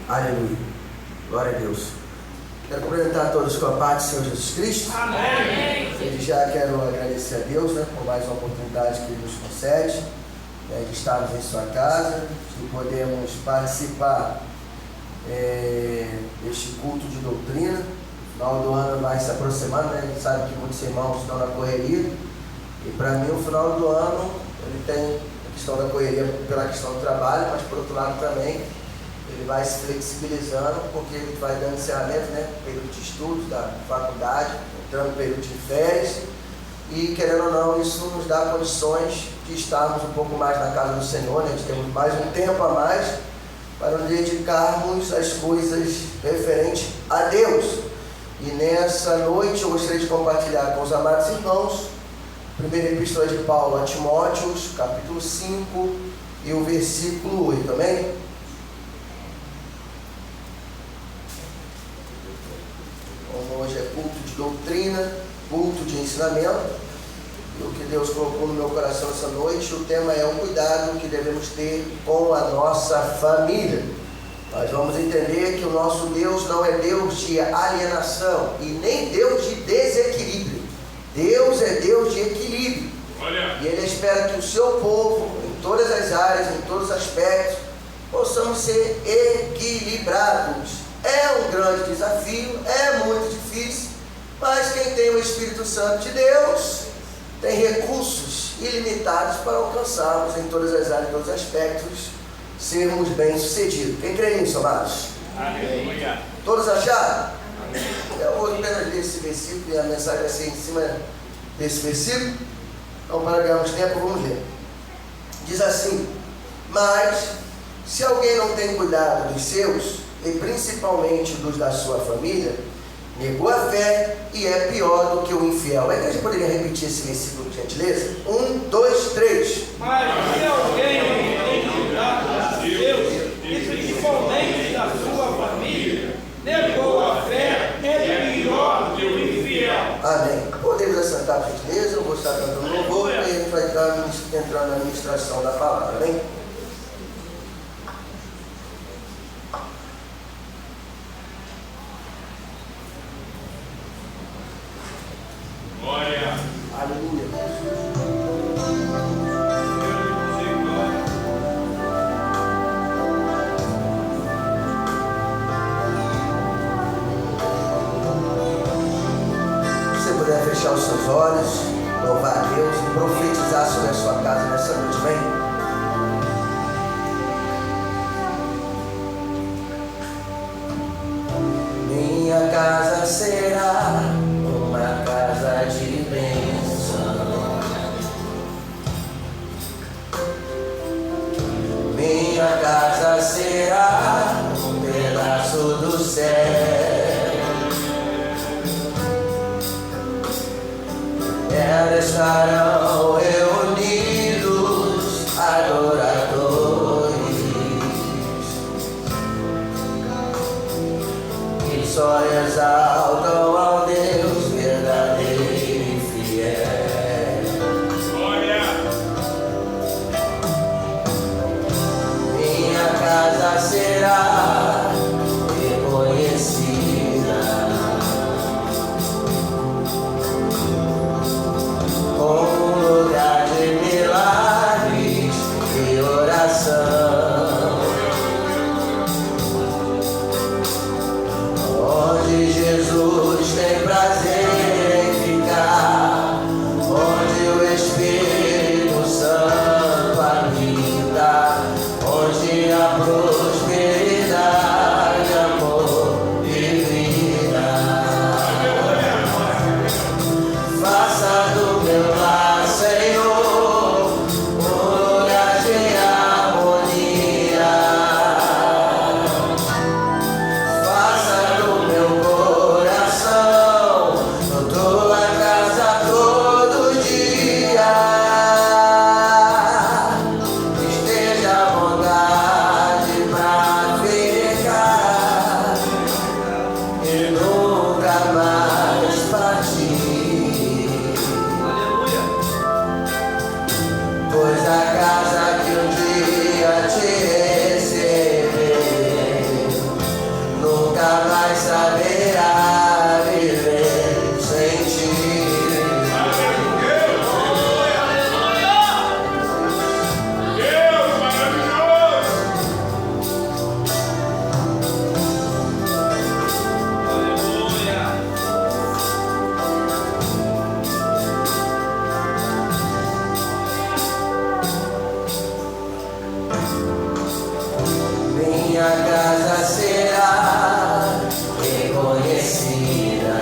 Aleluia. Glória a Deus. Quero cumprimentar a todos com a paz do Senhor Jesus Cristo. Amém. Desde já quero agradecer a Deus, por mais uma oportunidade que Ele nos concede, de estarmos em sua casa, de podermos participar deste culto de doutrina. O final do ano vai se aproximando, A gente sabe que muitos irmãos estão na correria. E para mim o final do ano ele tem a questão da correria pela questão do trabalho, mas por outro lado também ele vai se flexibilizando, porque ele vai dando encerramento, período de estudos da faculdade, entrando no período de férias, e querendo ou não, isso nos dá condições de estarmos um pouco mais na casa do Senhor, de termos mais um tempo a mais para nos dedicarmos às coisas referentes a Deus. E nessa noite eu gostaria de compartilhar com os amados irmãos a primeira epístola de Paulo a Timóteo, capítulo 5 e o versículo 8, amém? Como hoje é culto de doutrina, culto de ensinamento, e o que Deus colocou no meu coração essa noite, o tema é o cuidado que devemos ter com a nossa família. Nós vamos entender que o nosso Deus não é Deus de alienação e nem Deus de desequilíbrio. Deus é Deus de equilíbrio. E Ele espera que o seu povo, em todas as áreas, em todos os aspectos, possamos ser equilibrados. É um grande desafio, é muito difícil, mas quem tem o Espírito Santo de Deus tem recursos ilimitados para alcançarmos em todas as áreas, em todos os aspectos, sermos bem-sucedidos. Quem crê nisso, amados? Aleluia. Todos acharam? Eu vou apenas ler esse versículo e a mensagem vai ser em cima desse versículo. Então, para ganharmos tempo, vamos ler. Diz assim: mas se alguém não tem cuidado dos seus, e principalmente dos da sua família, negou a fé e é pior do que o infiel. A igreja poderia repetir esse versículo, por gentileza? 1, 2, 3. Mas se alguém não tem cuidado dos seus, e principalmente da sua família, negou a fé, é pior do que o infiel. Amém. Podemos assentar, por gentileza? Eu vou estar cantando louvor e a gente vai entrar na administração da palavra, amém? Glória. Aleluia. Se você puder fechar os seus olhos, louvar a Deus e profetizar sobre a sua casa nessa noite, vem. Minha casa será uma casa de bênção. Minha casa será um pedaço do céu. Nela estarão reunidos adoradores que só exaltam ao Deus verdadeiro e fiel. Glória. Minha casa será reconhecida como um lugar de milagres e oração, onde Jesus mais saberá viver sem ti. Minha casa será reconhecida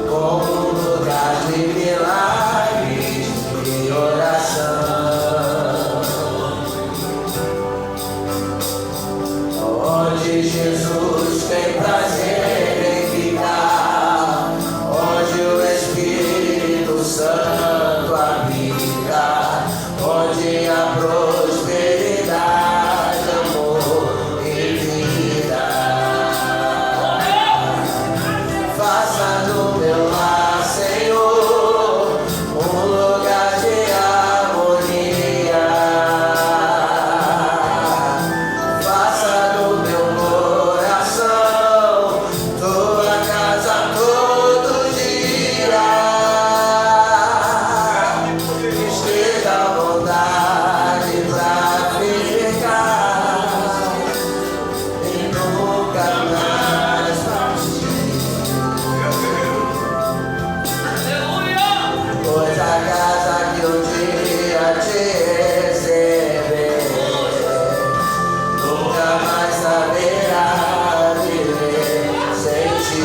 como um lugar de milagres e oração, onde Jesus tem prazer em ficar, onde o Espírito Santo habita, onde a prosperidade, amor e vida. Faça do meu lar, Senhor, um lugar de harmonia. Faça do meu coração tua casa todo dia. Esteja à vontade pra ficar e nunca mais partir. Pois a casa que um dia te receber nunca mais saberá viver sem ti.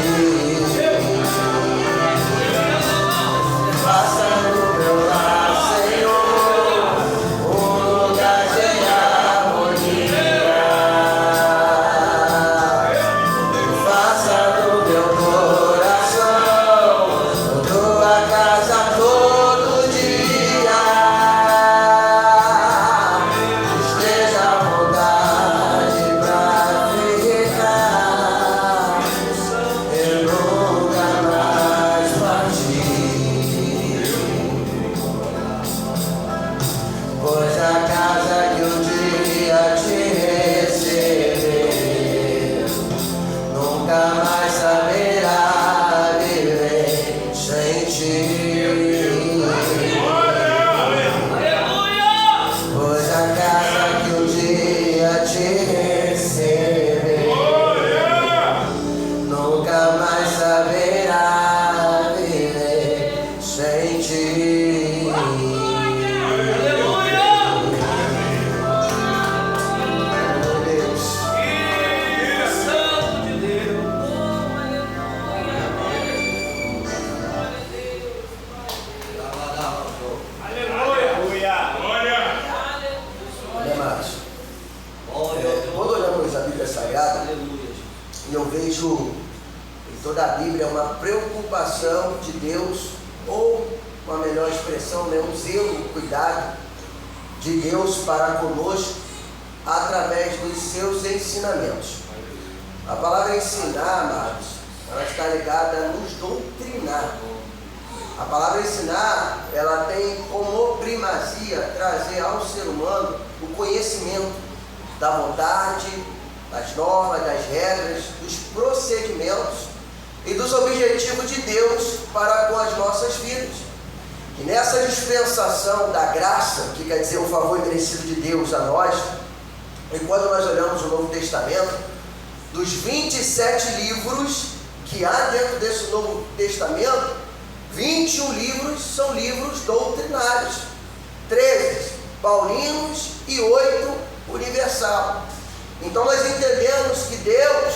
Faça do meu lar, Senhor, um lugar de harmonia. Faça do meu coração tua casa todo dia. Esteja à vontade pra ficar e nunca mais partir. Pois a casa que um dia te receber nunca mais saberá viver sem ti. Pois a casa que um dia te receber nunca mais saberá viver sem ti. Deus. Amados, quando olhamos a Bíblia Sagrada, e eu vejo em toda a Bíblia uma preocupação de Deus, ou uma melhor expressão, né, um zelo, um cuidado de Deus para conosco através dos seus ensinamentos. A palavra ensinar, amados, ela está ligada a nos doutrinar. A palavra ensinar, ela tem como primazia trazer ao ser humano o conhecimento da vontade, das normas, das regras, dos procedimentos e dos objetivos de Deus para com as nossas vidas. E nessa dispensação da graça, que quer dizer o favor merecido de Deus a nós, e quando nós olhamos o Novo Testamento, dos 27 livros que há dentro desse Novo Testamento, 21 livros são livros doutrinários, 13 paulinos e 8 universal. Então nós entendemos que Deus,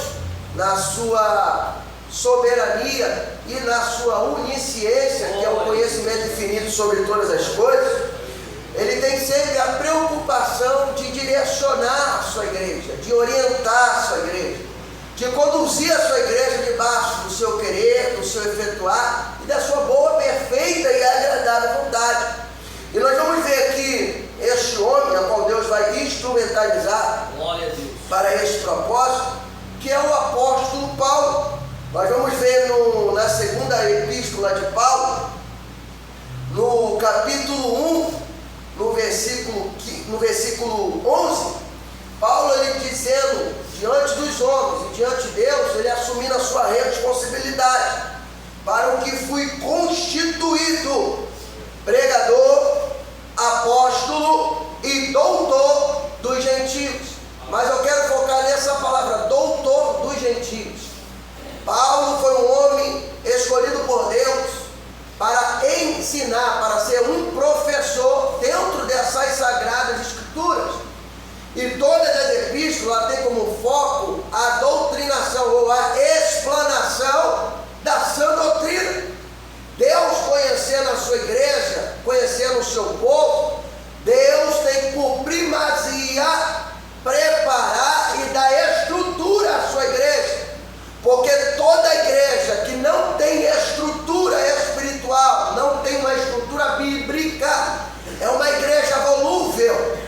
na sua soberania e na sua onisciência, que é o conhecimento infinito sobre todas as coisas, Ele tem sempre a preocupação de direcionar a sua igreja, de orientar a sua igreja, de conduzir a sua igreja debaixo do seu querer, do seu efetuar e da sua boa, perfeita e agradável vontade. E nós vamos ver aqui este homem, a qual Deus vai instrumentalizar para este propósito, que é o apóstolo Paulo. Nós vamos ver na segunda epístola de Paulo, no capítulo 1, no versículo 11, Paulo, ele dizendo, diante dos homens e diante de Deus, ele assumindo a sua responsabilidade, para o que fui constituído, pregador, apóstolo e doutor dos gentios. Mas eu quero focar nessa palavra, doutor dos gentios. Paulo foi um homem escolhido por Deus para ensinar, para ser um professor dentro dessas sagradas escrituras. E todas as epístolas têm como foco a doutrinação ou a explanação da sã doutrina. Deus, conhecendo a sua igreja, conhecendo o seu povo, Deus tem por primazia preparar e dar estrutura à sua igreja. Porque toda igreja que não tem estrutura espiritual, não tem uma estrutura bíblica, é uma igreja volúvel,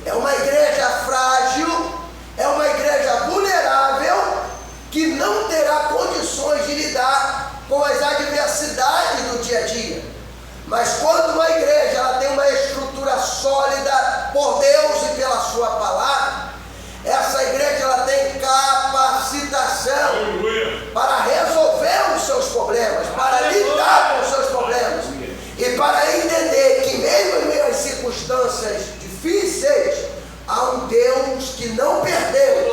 é uma igreja frágil, é uma igreja vulnerável, que não terá condições de lidar com as adversidades do dia a dia. Mas quando uma igreja ela tem uma estrutura sólida por Deus e pela sua palavra, essa igreja ela tem capacitação para resolver os seus problemas, para lidar com os seus problemas e para entender que mesmo em meio às circunstâncias difíceis, há um Deus que não perdeu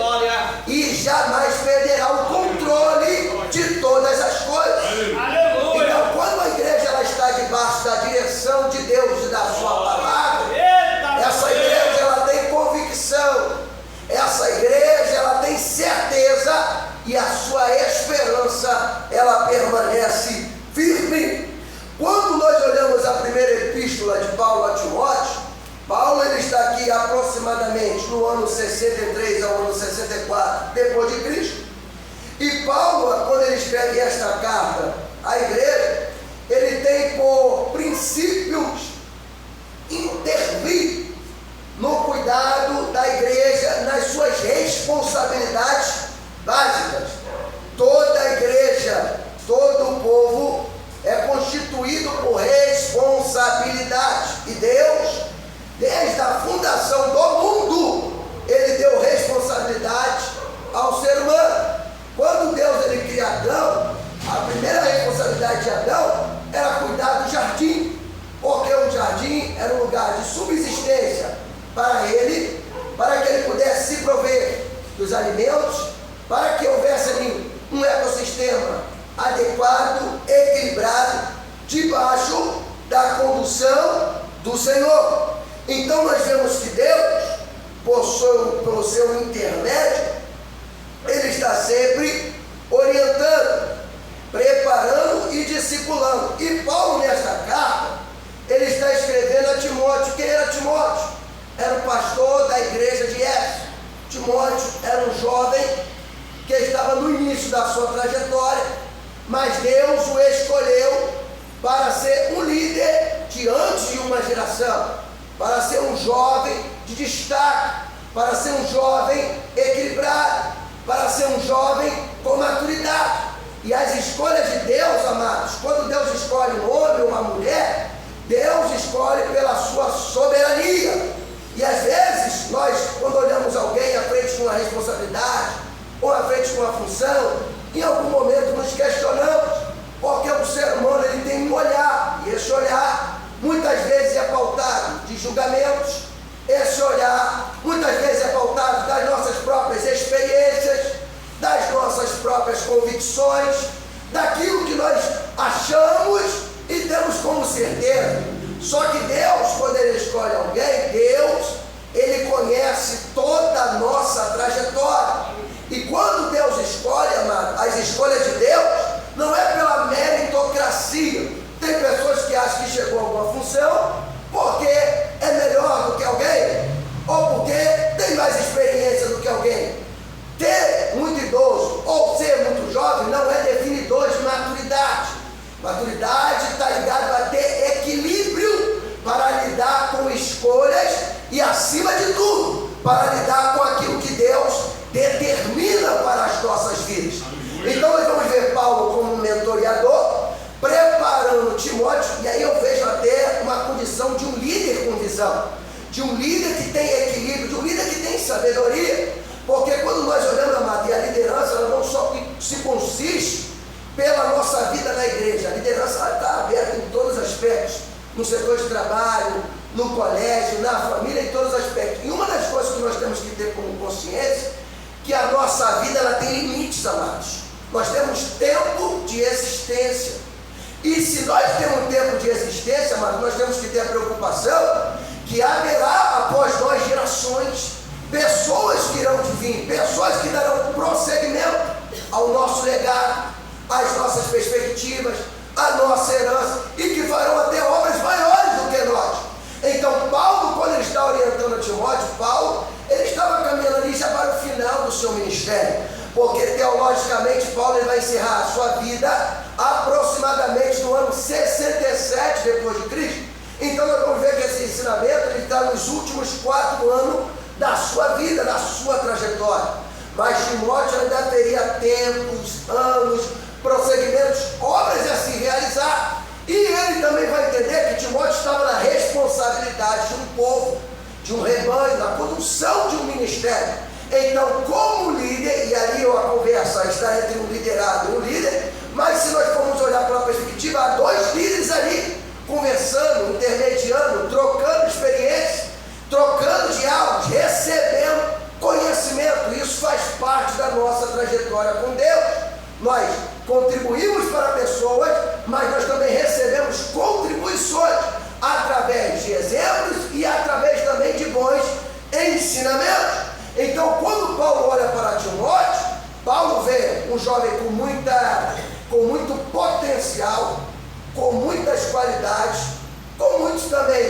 e jamais perderá o controle de todas as coisas. Então, quando a igreja ela está debaixo da direção de Deus e da sua palavra, essa igreja ela tem convicção, essa igreja ela tem certeza e a sua esperança ela permanece firme. Quando nós olhamos a primeira epístola de Paulo a Timóteo, Paulo ele está aqui aproximadamente no ano 63 ao ano 64 depois de Cristo. E Paulo, quando ele escreve esta carta à igreja, ele tem por princípios intervir no cuidado da igreja nas suas responsabilidades básicas. Toda a igreja, todo o povo é constituído por responsabilidade. E Deus, desde a fundação do mundo, ele deu responsabilidade ao ser humano. Quando Deus ele cria Adão, a primeira responsabilidade de Adão era cuidar do jardim, porque o jardim era um lugar de subsistência para ele, para que ele pudesse se prover dos alimentos, para que houvesse ali um ecossistema adequado, equilibrado, debaixo da condução do Senhor. Então nós vemos que Deus, pelo seu intermédio, ele está sempre orientando, preparando e discipulando. E Paulo, nesta carta, ele está escrevendo a Timóteo. Quem era Timóteo? Era o pastor da igreja de Éfeso. Timóteo era um jovem que estava no início da sua trajetória, mas Deus o escolheu para ser um líder diante de uma geração, para ser um jovem de destaque, para ser um jovem equilibrado, para ser um jovem com maturidade. E as escolhas de Deus, amados, quando Deus escolhe um homem ou uma mulher, Deus escolhe pela sua soberania. E às vezes, nós, quando olhamos alguém à frente de uma responsabilidade, ou à frente de uma função, em algum momento nos questionamos, porque o ser humano ele tem um olhar, e esse olhar muitas vezes é pautado de julgamentos, esse olhar muitas vezes é pautado das nossas próprias experiências, das nossas próprias convicções, daquilo que nós achamos e temos como certeza. Só que Deus, quando ele escolhe alguém, Deus, ele conhece toda a nossa trajetória. E quando Deus escolhe, amado, as escolhas de Deus não é pela meritocracia. Tem pessoas que acham que chegou a alguma função porque é melhor do que alguém, ou porque tem mais experiência do que alguém. Ter muito idoso ou ser muito jovem não é definidor de maturidade. Maturidade está ligado a ter equilíbrio para lidar com escolhas e, acima de tudo, para lidar com aquilo que Deus determina para as nossas vidas. Então nós vamos ver Paulo como um mentoreador, preparando Timóteo, e aí eu vejo até uma condição de um líder com visão, de um líder que tem equilíbrio, de um líder que tem sabedoria. colégio, na família, em todos os aspectos. E uma das coisas que nós temos que ter como consciência, que a nossa vida ela tem limites, amados. Nós temos tempo de existência. E se nós temos tempo de existência, amados, nós temos que ter a preocupação que haverá após nós gerações, pessoas que irão vir, pessoas que darão prosseguimento ao nosso legado, às nossas perspectivas, à nossa herança, e que farão até obras maiores do que nós. Então Paulo, quando ele está orientando a Timóteo, ele estava caminhando ali já para o final do seu ministério, porque teologicamente Paulo ele vai encerrar a sua vida aproximadamente no ano 67 depois de Cristo. Então nós vamos ver que esse ensinamento ele está nos últimos 4 anos da sua vida, da sua trajetória. Mas Timóteo ainda teria tempos, anos, prosseguimentos, obras a se realizar. E ele também vai entender que Timóteo estava na responsabilidade de um povo, de um rebanho, na condução de um ministério. Então, como líder, e ali a conversa está entre um liderado e um líder, mas se nós formos olhar pela perspectiva, há 2 líderes ali, conversando, intermediando, trocando experiências, trocando diálogos, recebendo conhecimento. Isso faz parte da nossa trajetória com Deus. Nós contribuímos para pessoas, mas nós também recebemos contribuições através de exemplos e através também de bons ensinamentos. Então, quando Paulo olha para Timóteo, Paulo vê um jovem com muito potencial, com muitas qualidades, com muitos também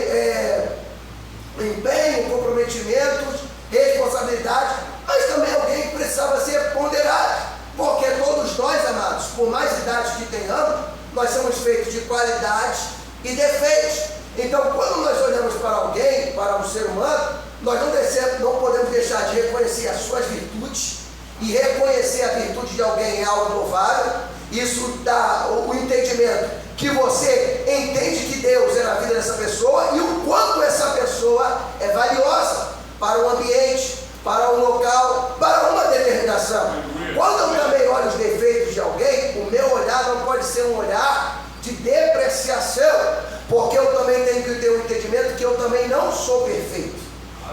empenho, comprometimentos, responsabilidades, mas também alguém que precisava ser ponderado, porque todos nós, amados, por mais idades que tenhamos, nós somos feitos de qualidades e defeitos. Então, quando nós olhamos para alguém, para um ser humano, nós não podemos deixar de reconhecer as suas virtudes, e reconhecer a virtude de alguém é algo louvável. Isso dá o entendimento que você entende que Deus é na vida dessa pessoa e o quanto essa pessoa é valiosa para o ambiente, para o local, para uma determinação. Quando eu também olho os defeitos de alguém, o meu olhar não pode ser um olhar de depreciação, porque eu também tenho que ter um entendimento que eu também não sou perfeito.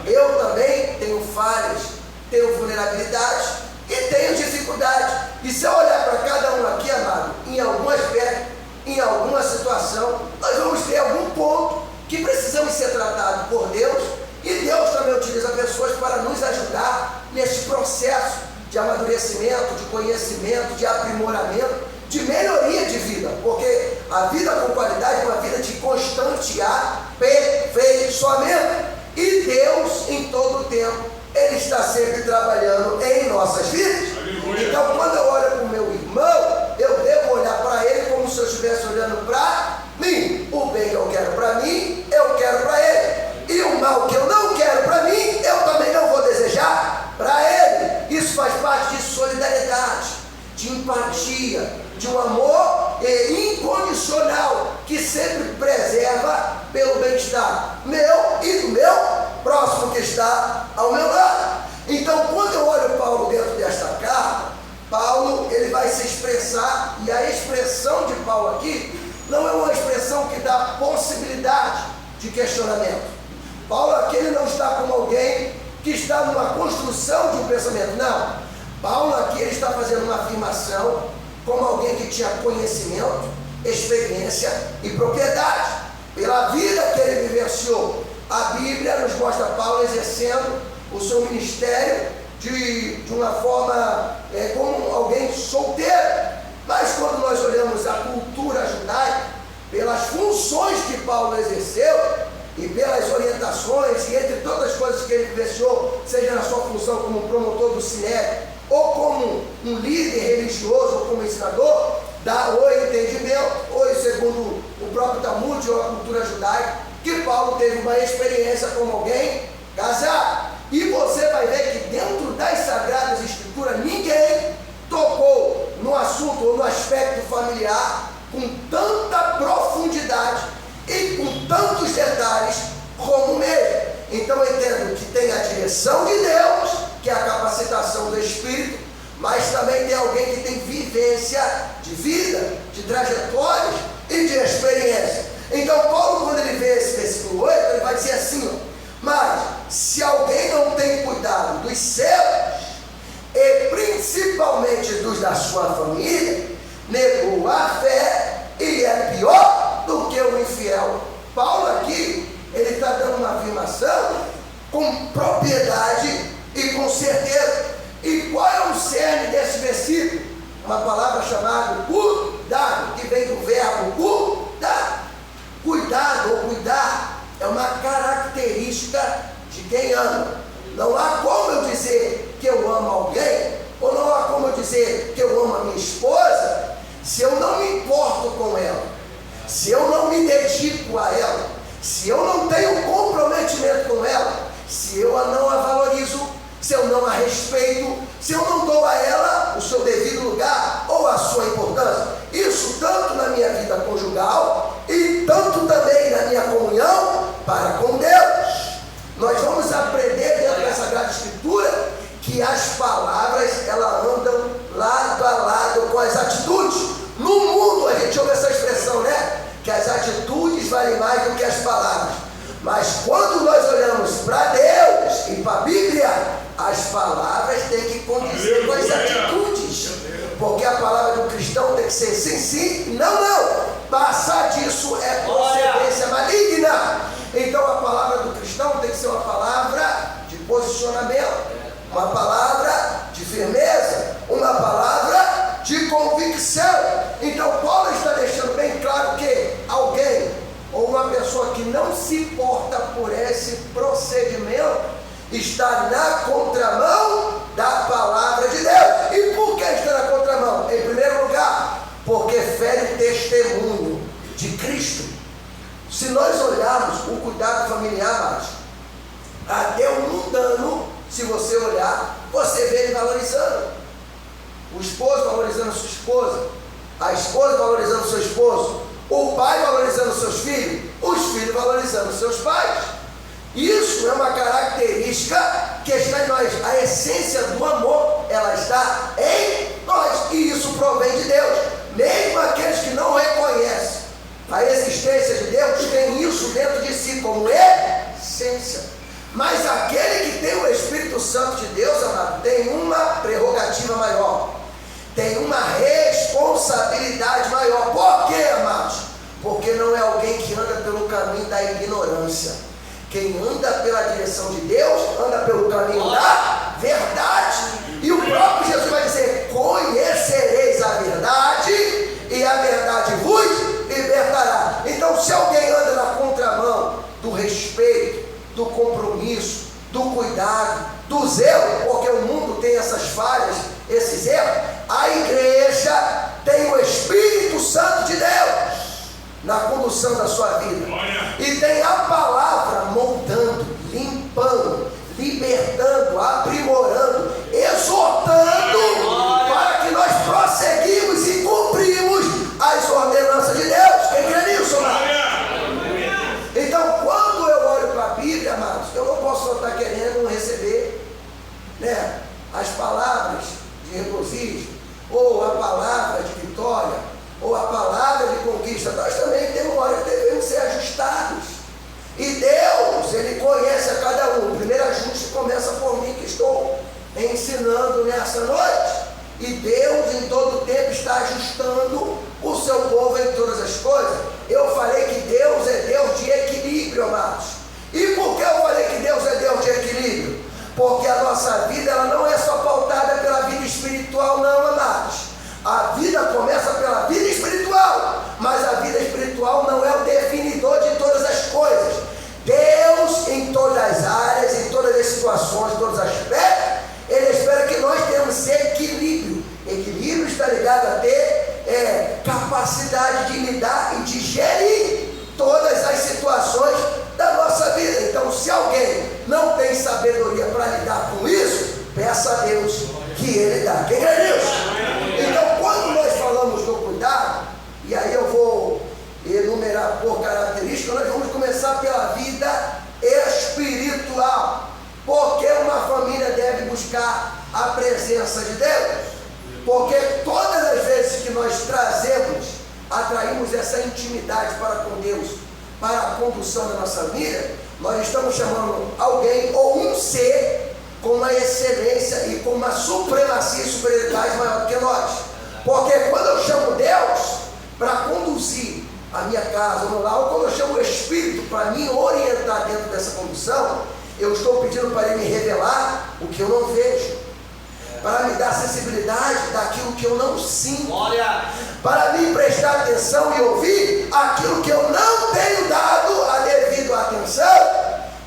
Eu também tenho falhas, tenho vulnerabilidades e tenho dificuldades. E se eu olhar para cada um aqui, amado, em algum aspecto, em alguma situação, nós vamos ter algum ponto que precisamos ser tratados por Deus, e Deus também utiliza pessoas para nos ajudar nesse processo de amadurecimento, de conhecimento, de aprimoramento, de melhoria de vida, porque a vida com qualidade é uma vida de constante aperfeiçoamento, e Deus em todo o tempo Ele está sempre trabalhando em nossas vidas. Então, quando eu olho para o meu irmão, eu devo olhar para ele como se eu estivesse olhando para mim. O bem que eu quero para mim, eu quero para ele. E o mal que eu não quero para mim, eu também não vou desejar para ele. Isso faz parte de solidariedade, de empatia, de um amor incondicional, que sempre preserva pelo bem-estar meu e do meu próximo que está ao meu lado. Então, quando eu olho Paulo dentro desta carta, Paulo ele vai se expressar, e a expressão de Paulo aqui não é uma expressão que dá possibilidade de questionamento. Paulo aqui ele não está como alguém que está numa construção de um pensamento, não. Paulo aqui ele está fazendo uma afirmação como alguém que tinha conhecimento, experiência e propriedade. Pela vida que ele vivenciou, a Bíblia nos mostra Paulo exercendo o seu ministério de uma forma como alguém solteiro. Mas quando nós olhamos a cultura judaica, pelas funções que Paulo exerceu e pelas orientações, e entre todas as coisas que ele vivenciou, seja na sua função como promotor do Sinédrio, ou como um líder religioso, ou como ensinador, dá o entendimento, ou segundo o próprio Talmud ou a cultura judaica, que Paulo teve uma experiência como alguém casado. E você vai ver que dentro das Sagradas Escrituras, ninguém tocou no assunto ou no aspecto familiar com tanta profundidade e com tantos detalhes como mesmo. Então eu entendo que tem a direção de Deus, que é a capacitação do Espírito, mas também tem alguém que tem vivência de vida, de trajetórias e de experiência. Então Paulo, quando ele vê esse versículo 8, ele vai dizer assim, ó, mas se alguém não tem cuidado dos seus, e principalmente dos da sua família, negou a fé e é pior do que o infiel. Paulo aqui, ele está dando uma afirmação com propriedade e com certeza. E qual é o cerne desse versículo? Uma palavra chamada cuidado, que vem do verbo cuidar. Cuidado ou cuidar é uma característica de quem ama. Não há como eu dizer que eu amo alguém, ou não há como eu dizer que eu amo a minha esposa, se eu não me importo com ela, se eu não me dedico a ela, se eu não tenho comprometimento com ela, se eu não a valorizo, se eu não a respeito, se eu não dou a ela o seu devido lugar ou a sua importância. Isso tanto na minha vida conjugal e tanto também na minha comunhão para com Deus. Nós vamos aprender dentro da Sagrada Escritura que as palavras, elas andam lado a lado com as atitudes. No mundo, a gente ouve essa expressão, né? Que as atitudes valem mais do que as palavras. Mas quando nós olhamos para Deus e para a Bíblia, as palavras têm que condizer com as atitudes. Porque a palavra do cristão tem que ser sim, sim, não, não. Passar disso é procedência maligna. Então a palavra do cristão tem que ser uma palavra de posicionamento, uma palavra de firmeza, uma palavra de convicção. Então Paulo está deixando bem claro que alguém ou uma pessoa que não se importa por esse procedimento está na contramão da palavra de Deus. E por que está na contramão? Em primeiro lugar, porque fere o testemunho de Cristo. Se nós olharmos o cuidado familiar, até o mundano, se você olhar, você vê ele valorizando. O esposo valorizando a sua esposa, a esposa valorizando o seu esposo, o pai valorizando os seus filhos, os filhos valorizando os seus pais. Isso é uma característica que está em nós. A essência do amor, ela está em nós. E isso provém de Deus. Mesmo aqueles que não reconhecem a existência de Deus, tem isso dentro de si como essência. Mas aquele que tem o Espírito Santo de Deus, amado, tem uma prerrogativa maior. Tem uma responsabilidade maior. Por quê, amados? Porque não é alguém que anda pelo caminho da ignorância. Quem anda pela direção de Deus, anda pelo caminho da verdade. E o próprio Jesus vai dizer: conhecereis a verdade, e a verdade vos libertará. Então, se alguém anda na contramão do respeito, do compromisso, do cuidado, do zelo, porque o mundo tem essas falhas, esses erros, a igreja tem o Espírito Santo de Deus na condução da sua vida. E tem a palavra moldando, limpando, libertando, aprimorando, exortando, para que nós prosseguimos e cumprimos as ordenanças de Deus. Quem crê nisso, amados? Então, quando eu olho para a Bíblia, amados, eu não posso só estar querendo receber, né, as palavras de regozijo, ou a palavra de vitória, ou a palavra de conquista. Nós também temos uma hora que devemos ser ajustados. E Deus, Ele conhece a cada um. O primeiro ajuste começa por mim, que estou ensinando nessa noite. E Deus em todo o tempo está ajustando o seu povo em todas as coisas. Eu falei que Deus é Deus de equilíbrio, amados. E por que eu falei que Deus é Deus de equilíbrio? Porque a nossa vida, ela não é só pautada pela vida espiritual, não, amados. A vida começa pela vida espiritual, mas a vida espiritual não é o definidor de todas as coisas. Deus, em todas as áreas, em todas as situações, em todos os aspectos, Ele espera que nós tenhamos esse equilíbrio. Equilíbrio está ligado a ter capacidade de lidar e de gerir todas as situações da nossa vida. Então, se alguém não tem sabedoria para lidar com isso, peça a Deus que Ele dá. Quem é Deus? Então, quando nós falamos do cuidado, e aí eu vou enumerar por característica, nós vamos começar pela vida espiritual. Porque uma família deve buscar a presença de Deus? Porque todas as vezes que nós trazemos atraímos essa intimidade para com Deus, para a condução da nossa vida, nós estamos chamando alguém ou um ser com uma excelência e com uma supremacia e superioridade maior do que nós. Porque quando eu chamo Deus para conduzir a minha casa, ou lá, ou quando eu chamo o Espírito para me orientar dentro dessa condução, eu estou pedindo para Ele me revelar o que eu não vejo, para me dar sensibilidade daquilo que eu não sinto, para me prestar atenção e ouvir aquilo que eu não tenho dado a devida atenção.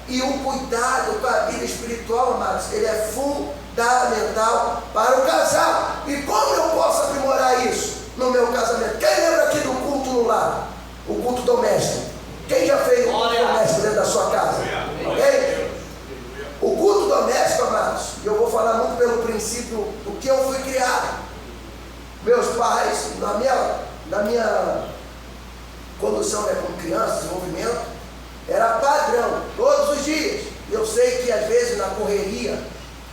E o cuidado com a vida espiritual, amados, ele é fundamental para o casal. E como eu posso aprimorar isso no meu casamento? Quem lembra aqui do culto no lar? O culto doméstico. Quem já fez o culto doméstico dentro da sua casa? Ok? O culto doméstico, amados, e eu vou falar muito pelo princípio do que eu fui criado. Meus pais, na minha condução, né, como criança, desenvolvimento, era padrão, todos os dias. Eu sei que às vezes na correria,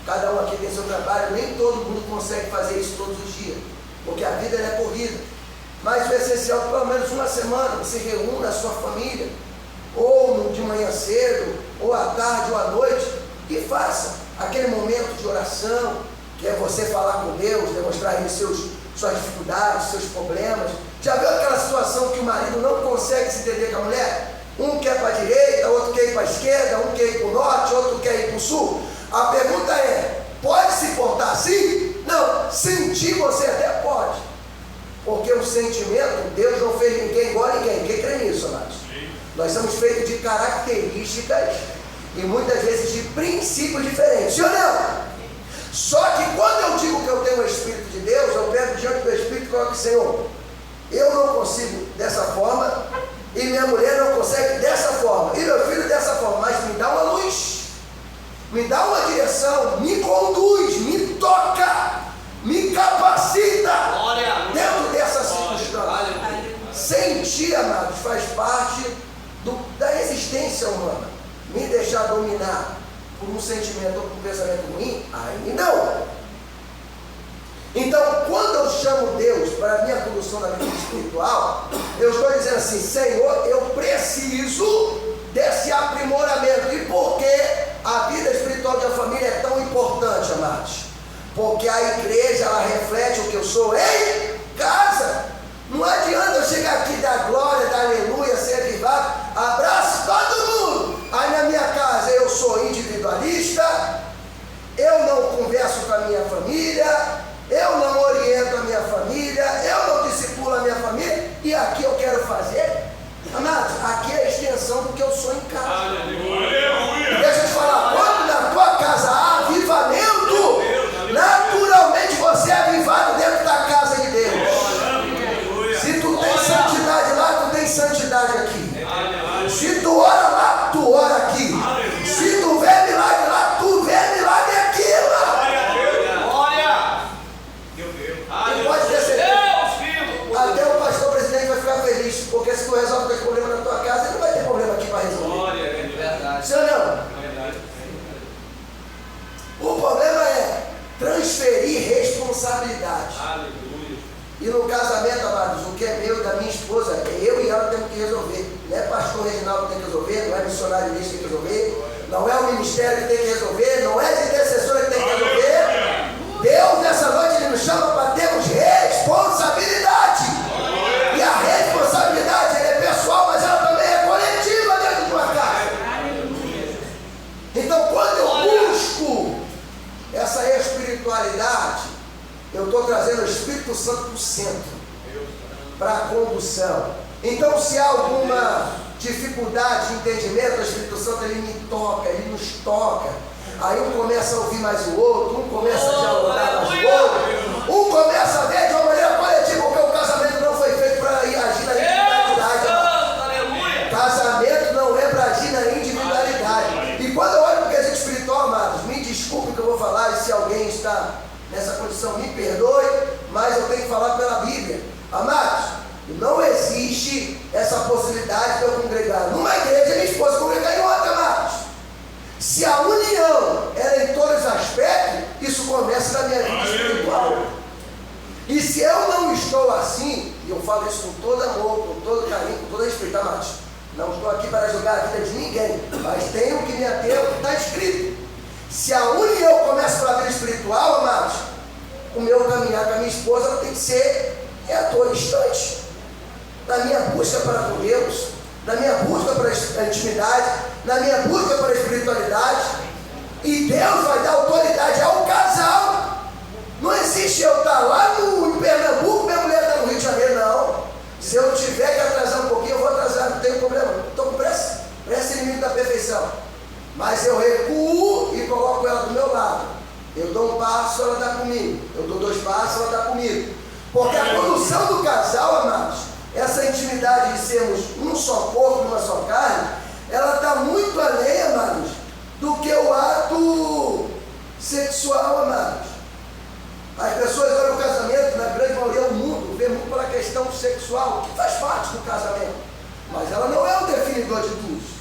cada um aqui tem seu trabalho, nem todo mundo consegue fazer isso todos os dias, porque a vida é corrida. Mas o essencial, pelo menos uma semana, você reúna a sua família, ou de manhã cedo, ou à tarde, ou à noite, e faça aquele momento de oração, que é você falar com Deus, demonstrar a Ele suas dificuldades, seus problemas. Já viu aquela situação que o marido não consegue se entender com a mulher? Um quer para a direita, outro quer ir para a esquerda, um quer ir para o norte, outro quer ir para o sul. A pergunta é, pode se portar assim? Não, sentir você até pode. Porque o sentimento, Deus não fez ninguém igual a ninguém. Quem crê nisso, amados? Nós somos feitos de características e muitas vezes de princípios diferentes. Sim ou não? Só que quando eu digo que eu tenho o Espírito de Deus, eu pego diante do Espírito e coloco, Senhor, eu não consigo dessa forma, e minha mulher não consegue dessa forma, e meu filho dessa forma, mas me dá uma luz, me dá uma direção, me conduz, me toca, me capacita dentro dessa circunstância. Sentir, amados, faz parte da existência humana. Me deixar dominar por um sentimento ou por um pensamento ruim, aí não. Então, quando eu chamo Deus para a minha condução na vida espiritual, eu estou dizendo assim, Senhor, eu preciso desse aprimoramento. E por que a vida espiritual da família é tão importante, amados? Porque a igreja, ela reflete o que eu sou em casa. Não adianta eu chegar aqui, dar glória, dar aleluia, ser avivado, abraço todo mundo. Aí na minha casa eu sou individualista, eu não converso com a minha família, eu não oriento a minha família, eu não discipulo a minha família, e aqui eu quero fazer, amados, aqui é a extensão do que eu sou em casa. Aleluia. Deixa eu te falar, quando na tua casa há avivamento, naturalmente você é avivado dentro da casa de Deus. Se tu tem santidade lá, tu tem santidade aqui. Se tu ora lá, tu ora aqui. Se tu vê milagre lá, tu vê milagre aqui, mano. E pode ter certeza, até o pastor presidente vai ficar feliz, porque se tu resolve os problemas na tua casa, ele não vai ter problema aqui para resolver. Sim ou não? O problema é transferir responsabilidade. E no casamento, amados, o que é meu e da minha esposa, é eu e ela temos que resolver. Não é pastor Reginaldo que tem que resolver, não é missionário Luiz que tem que resolver, não é o ministério que tem que resolver, não é a intercessora que tem que resolver. Deus, nessa noite, Ele nos chama para termos responsabilidade. E a responsabilidade, ela é pessoal, mas ela também é coletiva dentro de uma casa. Então, quando eu busco essa espiritualidade, eu estou trazendo o Espírito Santo para o centro, para a condução. Então, se há alguma dificuldade de entendimento, o Espírito Santo, ele me toca, ele nos toca. Aí um começa a ouvir mais o outro, um começa a dialogar mais o outro, um começa a ver de uma maneira coletiva, porque o casamento não foi feito para agir na individualidade. Casamento não é para agir na individualidade. E quando eu olho para o quesito espiritual, amados, me desculpe o que eu vou falar, e se alguém está nessa condição, me perdoe, mas eu tenho que falar pela Bíblia. Amados, não existe essa possibilidade de eu congregar numa igreja e minha esposa congregar em outra, amados. Se a união é em todos os aspectos, isso começa na minha vida espiritual. E se eu não estou assim, e eu falo isso com toda julgar a vida de ninguém, mas tenho que me ater ao que está escrito. Se a união começa pela vida espiritual, amados, o meu caminhar com a minha esposa ela tem que ser a todo instante. Na minha busca para com Deus, na minha busca para a intimidade, na minha busca para a espiritualidade. E Deus vai dar autoridade ao casal. Não existe eu estar lá em Pernambuco, minha mulher está no Rio de Janeiro, não. Se eu tiver que atrasar um pouquinho, eu vou atrasar, não tenho problema. Não estou com pressa. Pressa é inimigo da perfeição. Mas eu recuo e coloco ela do meu lado. Eu dou um passo, ela está comigo. Eu dou 2 passos, ela está comigo. Porque a condução do casal, amados, essa intimidade de sermos um só corpo, uma só carne, ela está muito além, amados, do que o ato sexual, amados. As pessoas olham o casamento, na grande maioria do mundo, vê muito pela questão sexual, que faz parte do casamento, mas ela não é o definidor de tudo.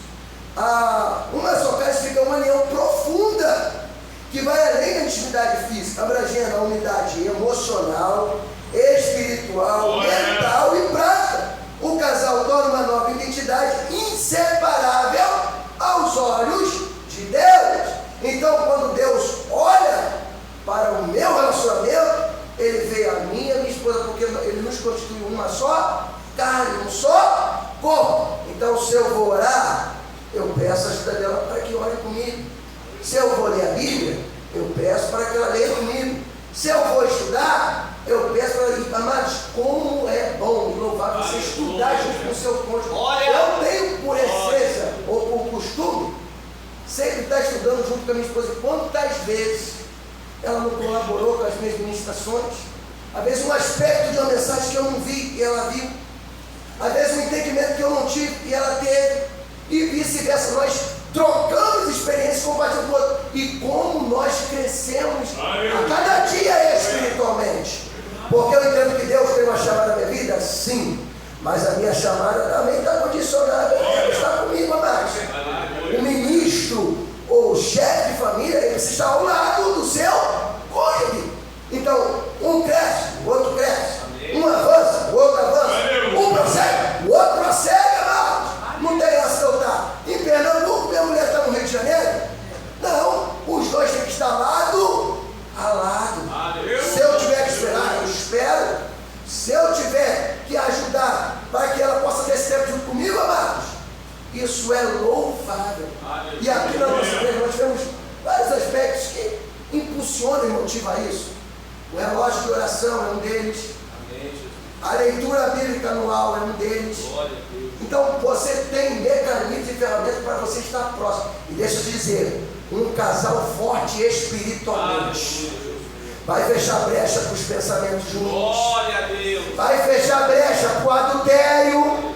Uma só carne fica uma união profunda, que vai além da intimidade física, abrangendo a unidade emocional, espiritual, mental e prática. O casal torna uma nova identidade inseparável aos olhos de Deus. Então, quando Deus olha para o meu relacionamento, Ele vê a minha esposa, porque Ele nos constitui uma só carne, um só corpo. Então, se eu vou orar, eu peço a ajuda dela para que ore comigo. Se eu vou ler a Bíblia, eu peço para que ela leia comigo. Se eu vou estudar, eu peço para ela, amados, como é bom e louvável você estudar junto com o seu cônjuge. Eu tenho por essência, ou por costume, sempre estar estudando junto com a minha esposa. Quantas vezes ela não colaborou com as minhas ministrações? Às vezes um aspecto de uma mensagem que eu não vi e ela viu. Às vezes um entendimento que eu não tive e ela teve. E vice-versa, nós trocamos experiências, compartilhando com o outro. E como nós crescemos a cada dia espiritualmente. Porque eu entendo que Deus tem uma chamada na minha vida? Sim. Mas a minha chamada também está condicionada. Ele está comigo, amados. O ministro ou o chefe de família, ele precisa estar ao lado do seu cônjuge. Então, um cresce, o outro cresce. Um avança, o outro avança. Um prossegue, o outro prossegue, amados. Não tem essa que eu estar em Pernambuco, minha mulher está no Rio de Janeiro. Não, os dois têm que estar lado a lado. Se eu tiver que esperar, eu espero. Se eu tiver que ajudar para que ela possa ter esse tempo junto comigo, amados, isso é louvável. E aqui na nossa igreja nós temos vários aspectos que impulsionam e motivam isso. O relógio de oração é um deles. A leitura bíblica anual é um deles. Então você tem mecanismos e ferramentas para você estar próximo. E deixa eu dizer, um casal forte espiritualmente vai fechar brecha para os pensamentos ruins. Vai fechar brecha para o adultério.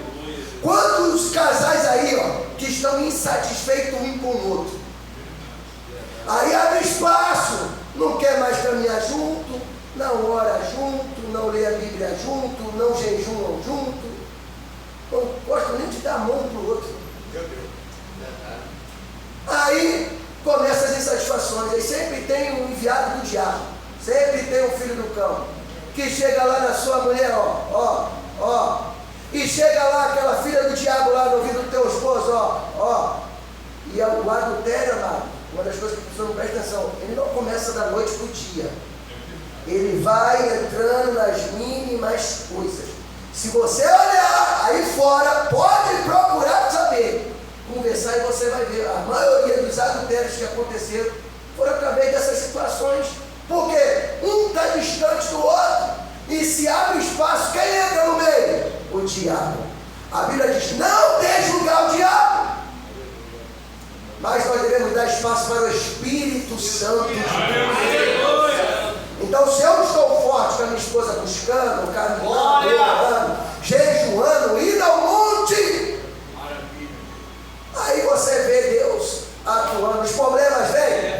Quantos casais aí, que estão insatisfeitos um com o outro? Aí abre espaço, não quer mais caminhar junto, não ora junto, não lê a Bíblia junto, não jejuam junto, não gostam nem de dar a mão para o outro. Aí começam as insatisfações. Aí sempre tem um enviado do diabo, sempre tem um filho do cão, que chega lá na sua mulher, e chega lá aquela filha do diabo lá no ouvido do teu esposo, e o adultério, amado, uma das coisas que a pessoa não presta atenção, ele não começa da noite para o dia, ele vai entrando nas mínimas coisas. Se você olhar aí fora, pode procurar saber, conversar, e você vai ver, a maioria dos adultérios que aconteceram foram através dessas situações, porque um está distante do outro, e se abre espaço, quem entra no meio? O diabo. A Bíblia diz, não deixe lugar ao diabo, mas nós devemos dar espaço para o Espírito Santo de Deus. Então, se eu estou forte com a minha esposa buscando, caminhando, orando, jejuando, indo ao monte, aí você vê Deus atuando. Os problemas vêm,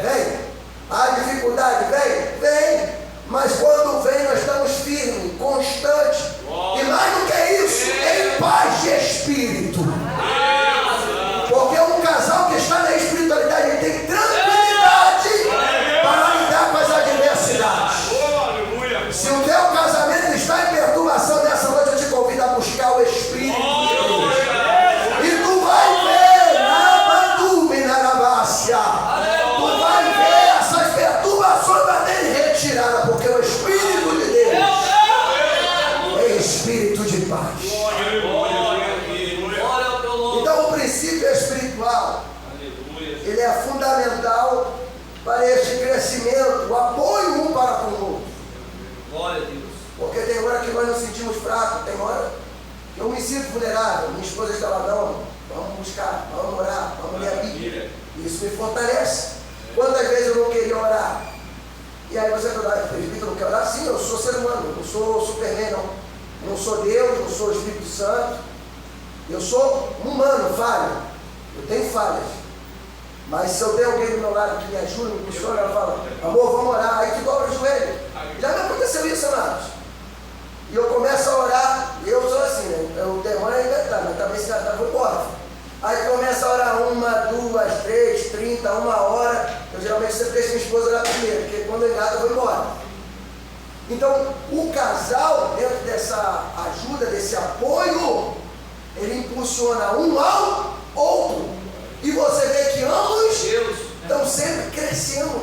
a dificuldade vem, mas quando vem nós estamos firmes, constantes, e mais do que isso, em paz de espírito. Porque um casal que está na espiritualidade, ele tem tranquilidade para lidar com as adversidades. Se o teu casamento está em perturbação, nessa noite eu te convido a buscar o Espírito de Deus. E tu vai ver este crescimento, o apoio um para com o outro. Glória a Deus. Porque tem hora que nós nos sentimos fracos, tem hora que eu me sinto vulnerável. Minha esposa está lá, não, vamos buscar, vamos orar, vamos ler a Bíblia. Isso me fortalece. Quantas vezes eu não queria orar? E aí você fala, presbítero, não quer orar? Sim, eu sou ser humano, não sou Superman, não. Não sou Deus, não sou o Espírito Santo. Eu sou humano, falho. Eu tenho falhas. Mas se eu tenho alguém do meu lado que me ajuda, me funciona, ela fala, amor, vamos orar. Aí tu dobra o joelho. Já me aconteceu isso, amados. E eu começo a orar, e eu sou assim, né? O demônio é inventado, mas também se eu vou embora. Aí começa a orar 1, 2, 3, 30, 1 hora. Eu geralmente sempre deixo minha esposa orar primeiro, porque quando eu engado eu vou embora. Então, o casal, dentro dessa ajuda, desse apoio, ele impulsiona um ao outro. E você vê que ambos estão sempre crescendo,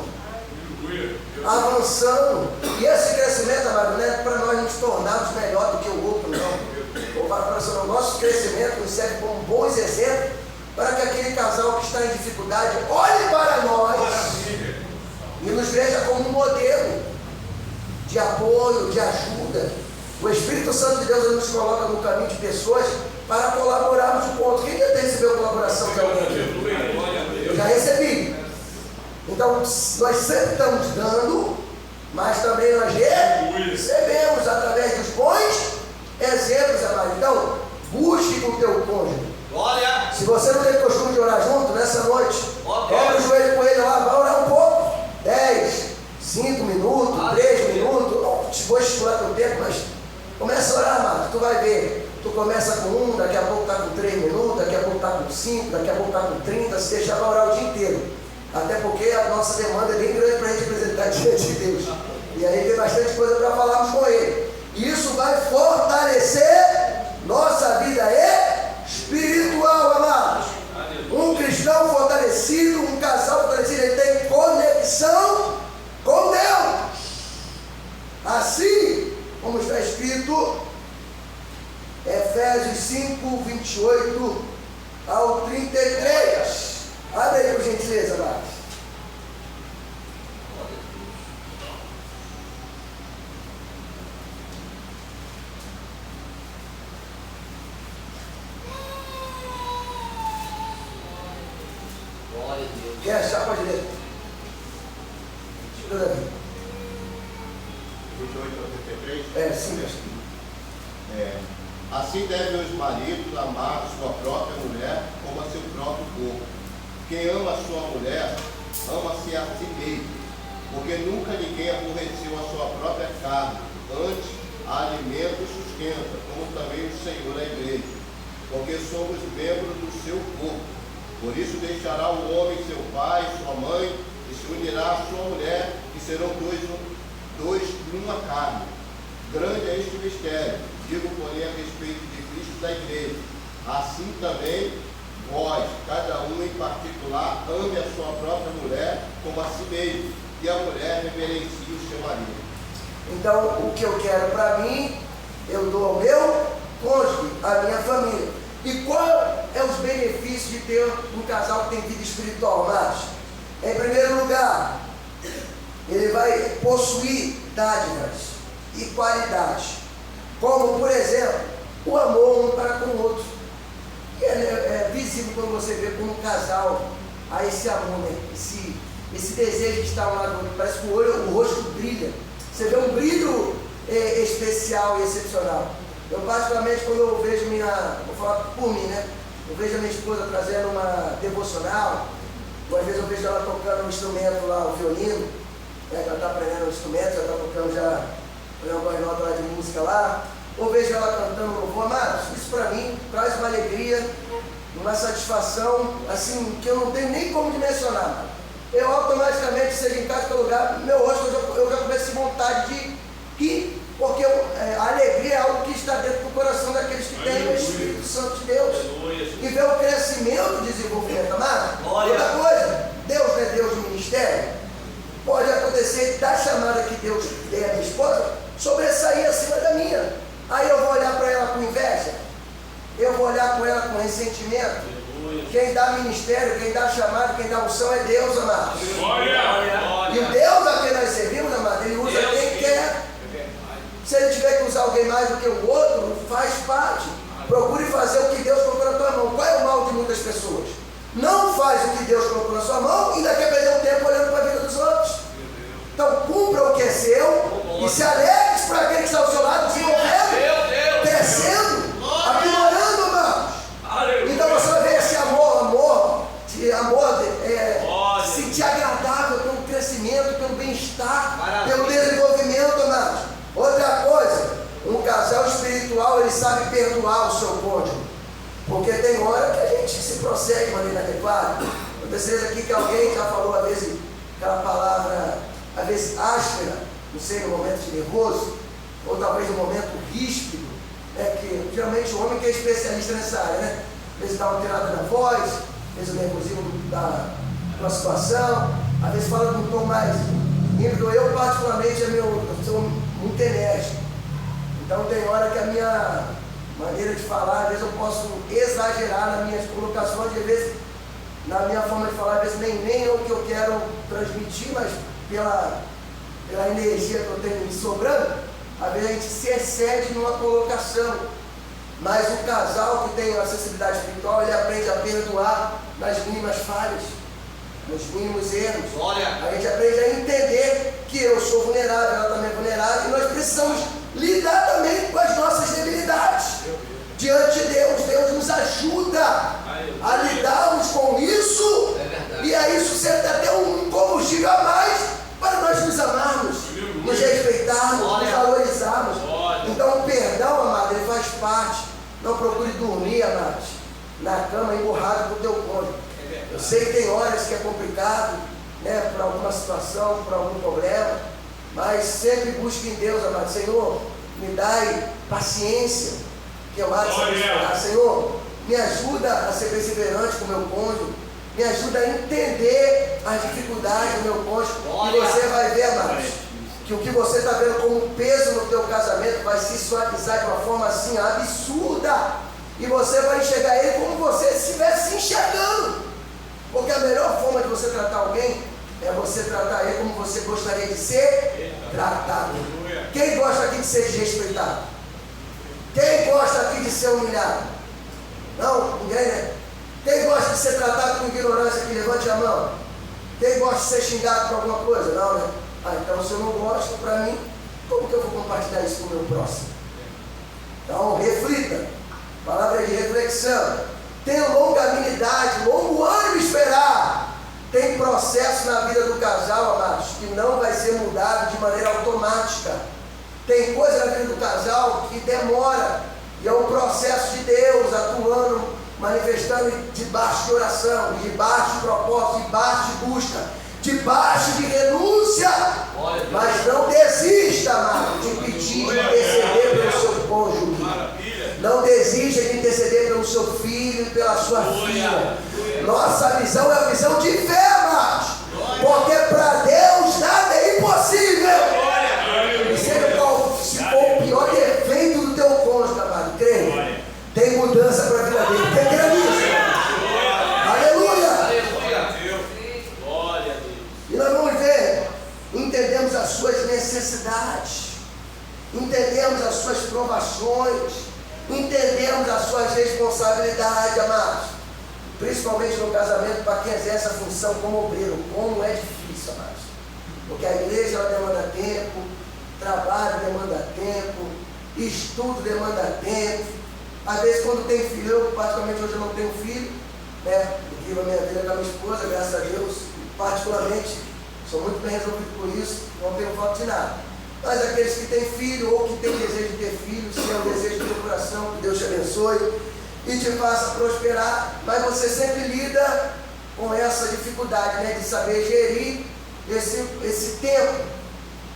avançando. E esse crescimento, amado, não é para nós nos tornarmos melhor do que o outro, não. O nosso crescimento nos serve como bons exemplos para que aquele casal que está em dificuldade olhe para nós e nos veja como um modelo de apoio, de ajuda. O Espírito Santo de Deus nos coloca no caminho de pessoas para colaborarmos um com o outro. Quem já recebeu colaboração de alguém? Eu já recebi. Então, nós sempre estamos dando, mas também nós recebemos através dos bons exemplos, amado. Então, busque com o teu cônjuge. Glória. Se você não tem costume de orar junto, nessa noite, dobra o joelho com ele lá, vai orar um pouco. 10, 5 minutos, 3 minutos. Não vou estimular teu tempo, mas começa a orar, amado. Tu vai ver. Tu começa com 1, daqui a pouco está com 3 minutos, daqui a pouco está com 5, daqui a pouco está com 30. Se deixar, vai orar o dia inteiro. Até porque a nossa demanda é bem grande para a gente apresentar diante de Deus. E aí tem bastante coisa para falarmos com Ele. E isso vai fortalecer nossa vida espiritual, amados. Um cristão fortalecido, um casal fortalecido, ele tem conexão com Deus. Assim como está escrito, Efésios 5, 28 ao 33. Abre aí, por gentileza, amados. Quer achar, pode ler. Deixa eu ver. 28 ao 33? Sim. Assim devem os maridos amar sua própria mulher como a seu próprio corpo. Quem ama a sua mulher, ama-se a si mesmo, porque nunca ninguém aborreceu a sua própria carne, antes a alimento sustenta, como também o Senhor a igreja, porque somos membros do seu corpo. Por isso deixará o homem seu pai, sua mãe, e se unirá à sua mulher, e serão dois numa carne. Grande é este mistério, digo, porém, a respeito de Cristo e da igreja. Assim também vós, cada um em particular, ame a sua própria mulher como a si mesmo, e a mulher reverencie o seu marido. Então, o que eu quero para mim, eu dou ao meu cônjuge, à minha família. E qual é os benefícios de ter um casal que tem vida espiritual, amados? Em primeiro lugar, ele vai possuir dádivas e qualidades, como, por exemplo, o amor um para com o outro. E é visível quando você vê como um casal, há esse amor, né? esse desejo de estar um lado do outro. Parece que o rosto brilha. Você vê um brilho especial e excepcional. Eu, particularmente, quando eu vejo vou falar por mim, né? Eu vejo a minha esposa trazendo uma devocional, ou às vezes eu vejo ela tocando um instrumento lá, o violino, né? Ela está aprendendo um instrumento, já está tocando algumas notas lá de música lá, ou vejo ela cantando louvor. Amados, isso para mim traz uma alegria, uma satisfação, assim, que eu não tenho nem como dimensionar. Eu automaticamente, seja em casa ou lugar, meu rosto, eu já começo vontade de rir, porque a alegria é algo que está dentro do coração daqueles que têm o Espírito Santo de Deus. E ver o crescimento e desenvolvimento, amado. Outra coisa, Deus não é Deus do ministério. Pode acontecer da chamada que Deus dê à minha esposa sobressair acima da minha. Aí eu vou olhar para ela com inveja, eu vou olhar com ela com ressentimento, Quem dá ministério, quem dá chamado, quem dá unção é Deus, amado. E o Deus a quem nós servimos, amado, Ele usa quem quer. Se Ele tiver que usar alguém mais do que o outro, faz parte. Procure fazer o que Deus colocou na tua mão. Qual é o mal de muitas pessoas? Não faz o que Deus colocou na sua mão e ainda quer perder um tempo olhando para a vida dos outros. Então cumpra o que é seu e se alegre por aquele que está ao seu lado, desenvolvendo, crescendo, aprimorando, amados. Então você vai ver esse amor, sentir agradável pelo crescimento, pelo bem-estar, pelo desenvolvimento, amados. Outra coisa, um casal espiritual, ele sabe perdoar o seu cônjuge. Porque tem hora que a gente se procede de maneira inadequada. Eu tenho certeza aqui que alguém já falou, às vezes, aquela palavra, às vezes áspera, não sei, no momento de nervoso, ou talvez no momento ríspido, que geralmente o homem que é especialista nessa área, né? Às vezes dá uma tirada na voz, às vezes o nervosismo da situação, às vezes fala de um tom mais rígido. Eu, particularmente, eu sou muito enérgico. Então tem hora que a minha maneira de falar, às vezes eu posso exagerar nas minhas colocações, às vezes na minha forma de falar, às vezes nem é o que eu quero transmitir, mas pela energia que eu tenho sobrando, às vezes a gente se excede numa colocação. Mas o casal que tem acessibilidade espiritual, ele aprende a perdoar nas mínimas falhas, nos mínimos erros. A gente aprende a entender que eu sou vulnerável, ela também é vulnerável, e nós precisamos lidar também com as nossas debilidades diante de Deus. Deus nos ajuda a lidarmos com isso, e a isso serve até um combustível a mais para nós nos amarmos, nos respeitarmos, nos valorizarmos. Então o perdão, amado, ele faz parte. Não procure dormir, amados, na cama emburrado com o teu cônjuge. Eu sei que tem horas que é complicado, né, por alguma situação, por algum problema, mas sempre busque em Deus, amado. Senhor, me dai paciência, que eu acho que esperar. Senhor, me ajuda a ser perseverante com o meu cônjuge, me ajuda a entender as dificuldades do meu cônjuge, e você vai ver, amados, que o que você está vendo como peso no teu casamento vai se suavizar de uma forma assim absurda, e você vai enxergar ele como você estivesse se enxergando, porque a melhor forma de você tratar alguém é você tratar ele como você gostaria de ser tratado. Quem gosta aqui de ser desrespeitado? Quem gosta aqui de ser humilhado? Não? Ninguém, né? Quem gosta de ser tratado com ignorância aqui? Levante a mão. Quem gosta de ser xingado por alguma coisa? Não, né? Então se eu não gosto, para mim, como que eu vou compartilhar isso com o meu próximo? Então reflita, palavra de reflexão. Tenha longanimidade, longo ânimo esperar. Tem processo na vida do casal, amados, que não vai ser mudado de maneira automática. Tem coisa na vida do casal que demora, e é um processo de Deus atuando, manifestando debaixo de oração, debaixo de propósito, debaixo de busca, debaixo de renúncia. Mas não desista, amado, de pedir, de interceder pelo seu cônjuge. Não desista de interceder pelo seu filho e pela sua filha. Nossa visão é a visão de fé, amados, porque para Deus nada é impossível. E se for o pior defeito do teu cônjuge, amado, creia, tem mudança para a vida dele. Quem crê nisso? E nós vamos ver, entendemos as suas necessidades, entendemos as suas provações, entendemos as suas responsabilidades, amados. Principalmente no casamento, para quem exerce a função como obreiro, como é difícil, amados. Porque a igreja ela demanda tempo, trabalho demanda tempo, estudo demanda tempo. Às vezes quando tem filho, eu particularmente hoje eu não tenho filho, né? Eu vivo a minha vida com a minha esposa, graças a Deus. Particularmente, sou muito bem resolvido por isso, não tenho falta de nada. Mas aqueles que têm filho ou que têm desejo de ter filho, se é um desejo do teu coração, que Deus te abençoe e te faça prosperar. Mas você sempre lida com essa dificuldade, né, de saber gerir esse tempo.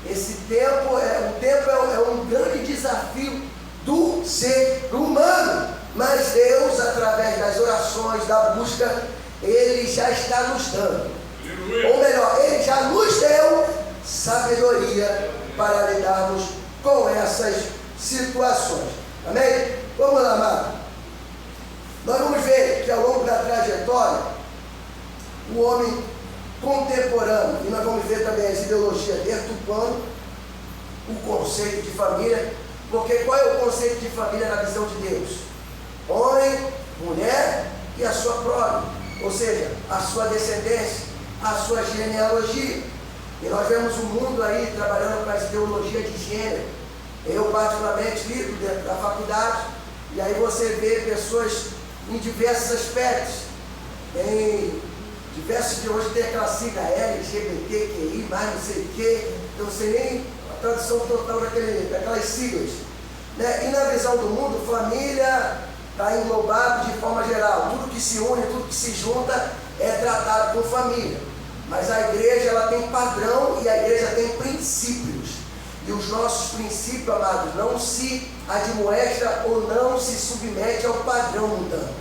Esse tempo é um grande desafio do ser humano. Mas Deus, através das orações, da busca, Ele já está nos dando. Ou melhor, Ele já nos deu sabedoria para lidarmos com essas situações. Amém? Vamos lá, amado. Nós vamos ver que ao longo da trajetória, o homem contemporâneo, e nós vamos ver também as ideologias deturpando o conceito de família, porque qual é o conceito de família na visão de Deus? Homem, mulher e a sua prole, ou seja, a sua descendência, a sua genealogia. E nós vemos o mundo aí trabalhando com as ideologias de gênero. Eu particularmente lido dentro da faculdade, e aí você vê pessoas em diversos aspectos, em diversos, de hoje tem aquela sigla LGBTQI, mais não sei o que, eu não sei nem a tradução total daquelas siglas, né? E na visão do mundo, família está englobado de forma geral, tudo que se une, tudo que se junta é tratado como família. Mas a igreja, ela tem padrão e a igreja tem princípios. E os nossos princípios, amados, não se admoesta ou não se submete ao padrão mundano.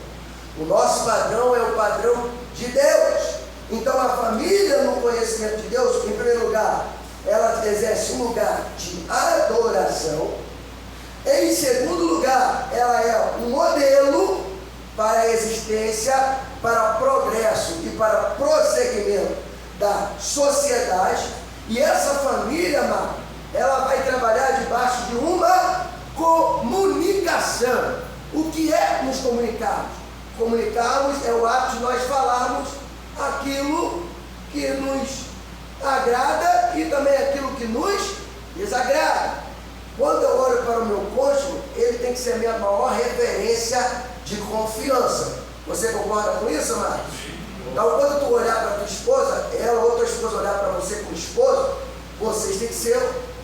O nosso padrão é o padrão de Deus. Então a família no conhecimento de Deus, em primeiro lugar, ela exerce um lugar de adoração. Em segundo lugar, ela é um modelo para a existência, para o progresso e para o prosseguimento da sociedade. E essa família, amado, ela vai trabalhar debaixo de uma comunicação. O que é nos comunicarmos? Comunicarmos é o ato de nós falarmos aquilo que nos agrada e também aquilo que nos desagrada. Quando eu olho para o meu cônjuge, ele tem que ser a minha maior referência de confiança. Você concorda com isso, Marcos? Então, quando tu olhar para a tua esposa, ela ou tua esposa olhar para você como esposo, vocês têm que ser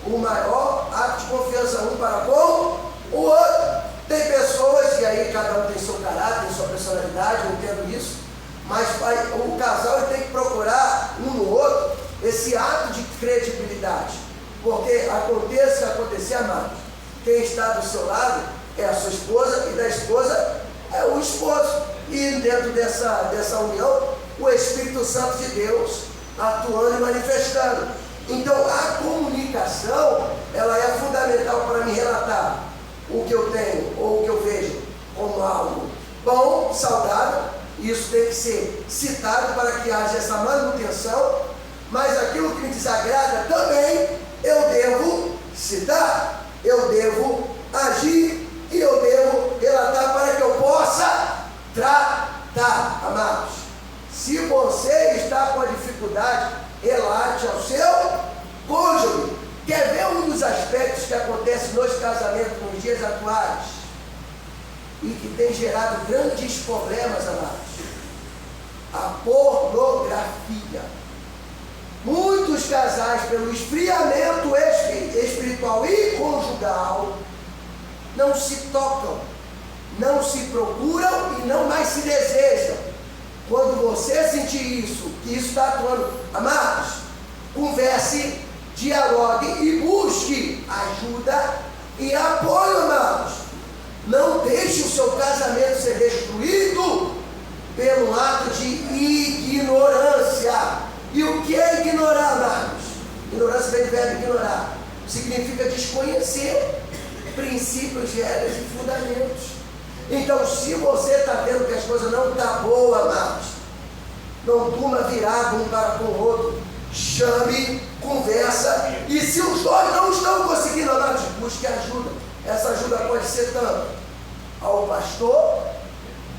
o maior ato de confiança um para com o outro. Tem pessoas, e aí cada um tem seu caráter, tem sua personalidade, eu entendo isso, mas o casal ele tem que procurar um no outro esse ato de credibilidade. Porque aconteça o que acontecer, amados, quem está do seu lado é a sua esposa e da esposa é o esposo. E dentro dessa união, o Espírito Santo de Deus atuando e manifestando. Então a comunicação, ela é fundamental para me relatar o que eu tenho ou o que eu vejo como algo bom, saudável. Isso tem que ser citado para que haja essa manutenção, mas aquilo que me desagrada também eu devo citar, eu devo agir e eu devo relatar para que eu possa tratar, amados. Se você está com a dificuldade, relate ao seu cônjuge. Quer ver um dos aspectos que acontece nos casamentos nos dias atuais e que tem gerado grandes problemas, amados? A pornografia. Muitos casais, pelo esfriamento espiritual e conjugal, não se tocam, não se procuram e não mais se desejam. Quando você sentir isso, que isso está atuando, amados, converse, dialogue e busque ajuda e apoio, amados. Não deixe o seu casamento ser destruído pelo ato de ignorância. E o que é ignorar, amados? Ignorância vem do verbo ignorar. Significa desconhecer princípios, regras e fundamentos. Então, se você está vendo que as coisas não estão boas, amados, não durma virado um para com o outro. Chame, conversa. E se os dois não estão conseguindo, amados, busque ajuda. Essa ajuda pode ser tanto ao pastor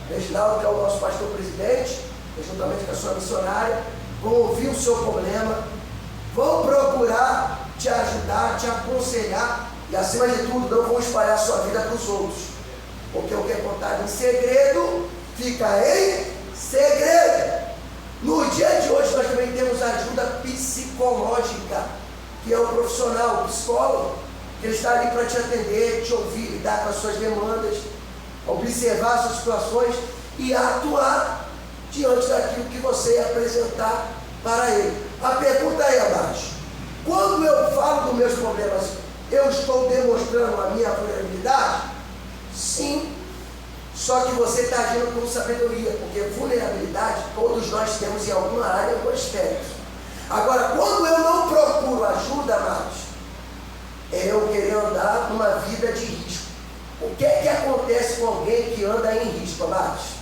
Reginaldo, que é o nosso pastor presidente, juntamente com a sua missionária, vão ouvir o seu problema, vão procurar te ajudar, te aconselhar e, acima de tudo, não vão espalhar a sua vida para os outros, porque o que é contado em segredo fica em segredo. No dia de hoje nós também temos ajuda psicológica, que é o profissional, o psicólogo, que ele está ali para te atender, te ouvir, lidar com as suas demandas, observar suas situações e atuar diante daquilo que você apresentar para ele. A pergunta é abaixo: quando eu falo dos meus problemas, eu estou demonstrando a minha vulnerabilidade? Sim, só que você está agindo com sabedoria, porque vulnerabilidade todos nós temos em alguma área, em algum aspecto. Agora, quando eu não procuro ajuda, amados, é eu querer andar numa vida de risco. O que é que acontece com alguém que anda em risco, amados?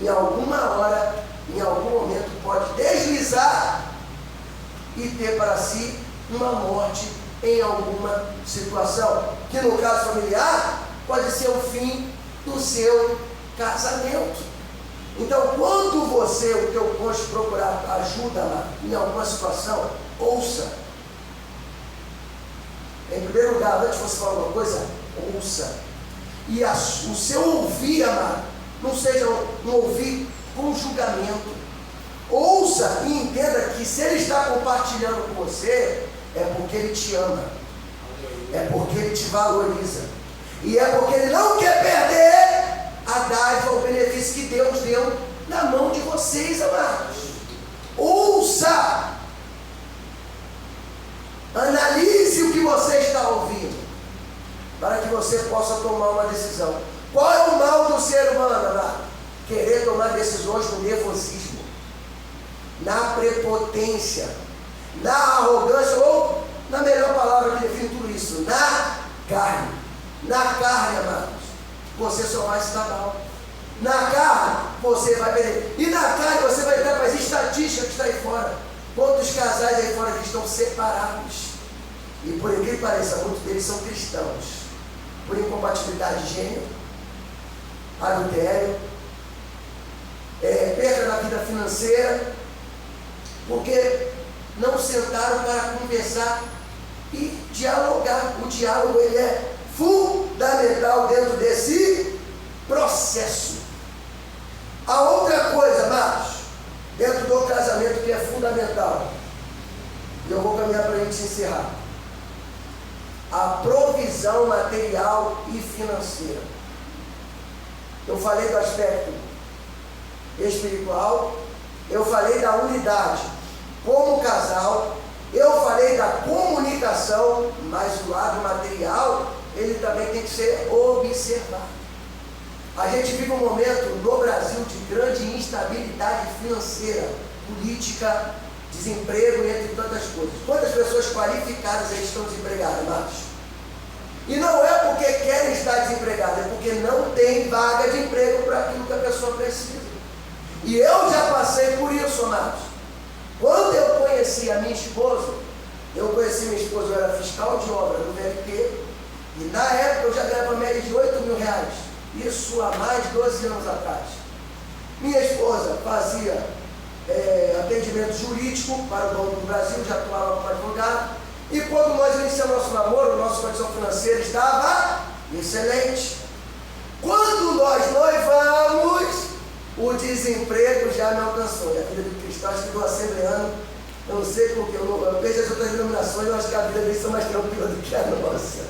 em alguma hora, em algum momento, pode deslizar e ter para si uma morte em alguma situação, que no caso familiar pode ser o fim do seu casamento. Então, quando você, o teu cônjuge, procurar ajuda lá em alguma situação, ouça. Em primeiro lugar, antes de você falar alguma coisa, ouça. E o seu ouvir, amado, não seja um ouvir com julgamento. Ouça e entenda que se ele está compartilhando com você, é porque ele te ama, é porque ele te valoriza, e é porque ele não quer perder a dádiva, o benefício que Deus deu na mão de vocês, amados. Ouça, analise o que você está ouvindo, para que você possa tomar uma decisão. Qual é o mal do ser humano, amado? Querer tomar decisões no nervosismo, na prepotência, na arrogância, ou na melhor palavra que define tudo isso, na carne. Na carne, amados, você só vai se dar mal. Na carne, você vai perder. E na carne, você vai entrar para as estatísticas que estão aí fora. Quantos casais aí fora que estão separados? E por incrível que pareça, muitos deles são cristãos. Por incompatibilidade de gênero, adultério, perda da vida financeira, porque não sentaram para conversar e dialogar. O diálogo, ele é fundamental dentro desse processo. A outra coisa, amados, dentro do casamento que é fundamental, e eu vou caminhar para a gente encerrar: a provisão material e financeira. Eu falei do aspecto espiritual, eu falei da unidade como casal, eu falei da comunicação, mas o lado material, ele também tem que ser observado. A gente vive um momento no Brasil de grande instabilidade financeira, política, desemprego, entre tantas coisas. Quantas pessoas qualificadas aí estão desempregadas, amados? E não é porque querem estar desempregadas, é porque não tem vaga de emprego para aquilo que a pessoa precisa. E eu já passei por isso, amados. Quando eu conheci a minha esposa, eu era fiscal de obra no VLT, e na época eu já ganhava média de 8 mil reais, isso há mais de 12 anos atrás. Minha esposa fazia atendimento jurídico para o Banco do Brasil, já atuava como advogado, e quando nós iniciamos nosso namoro, nossa condição financeira estava excelente. Quando nós noivamos, o desemprego já me alcançou. E a vida de cristão, acho que do assembleano, eu não sei porque, eu vejo as outras denominações, eu acho que a vida deles são mais tranquila do que a nossa.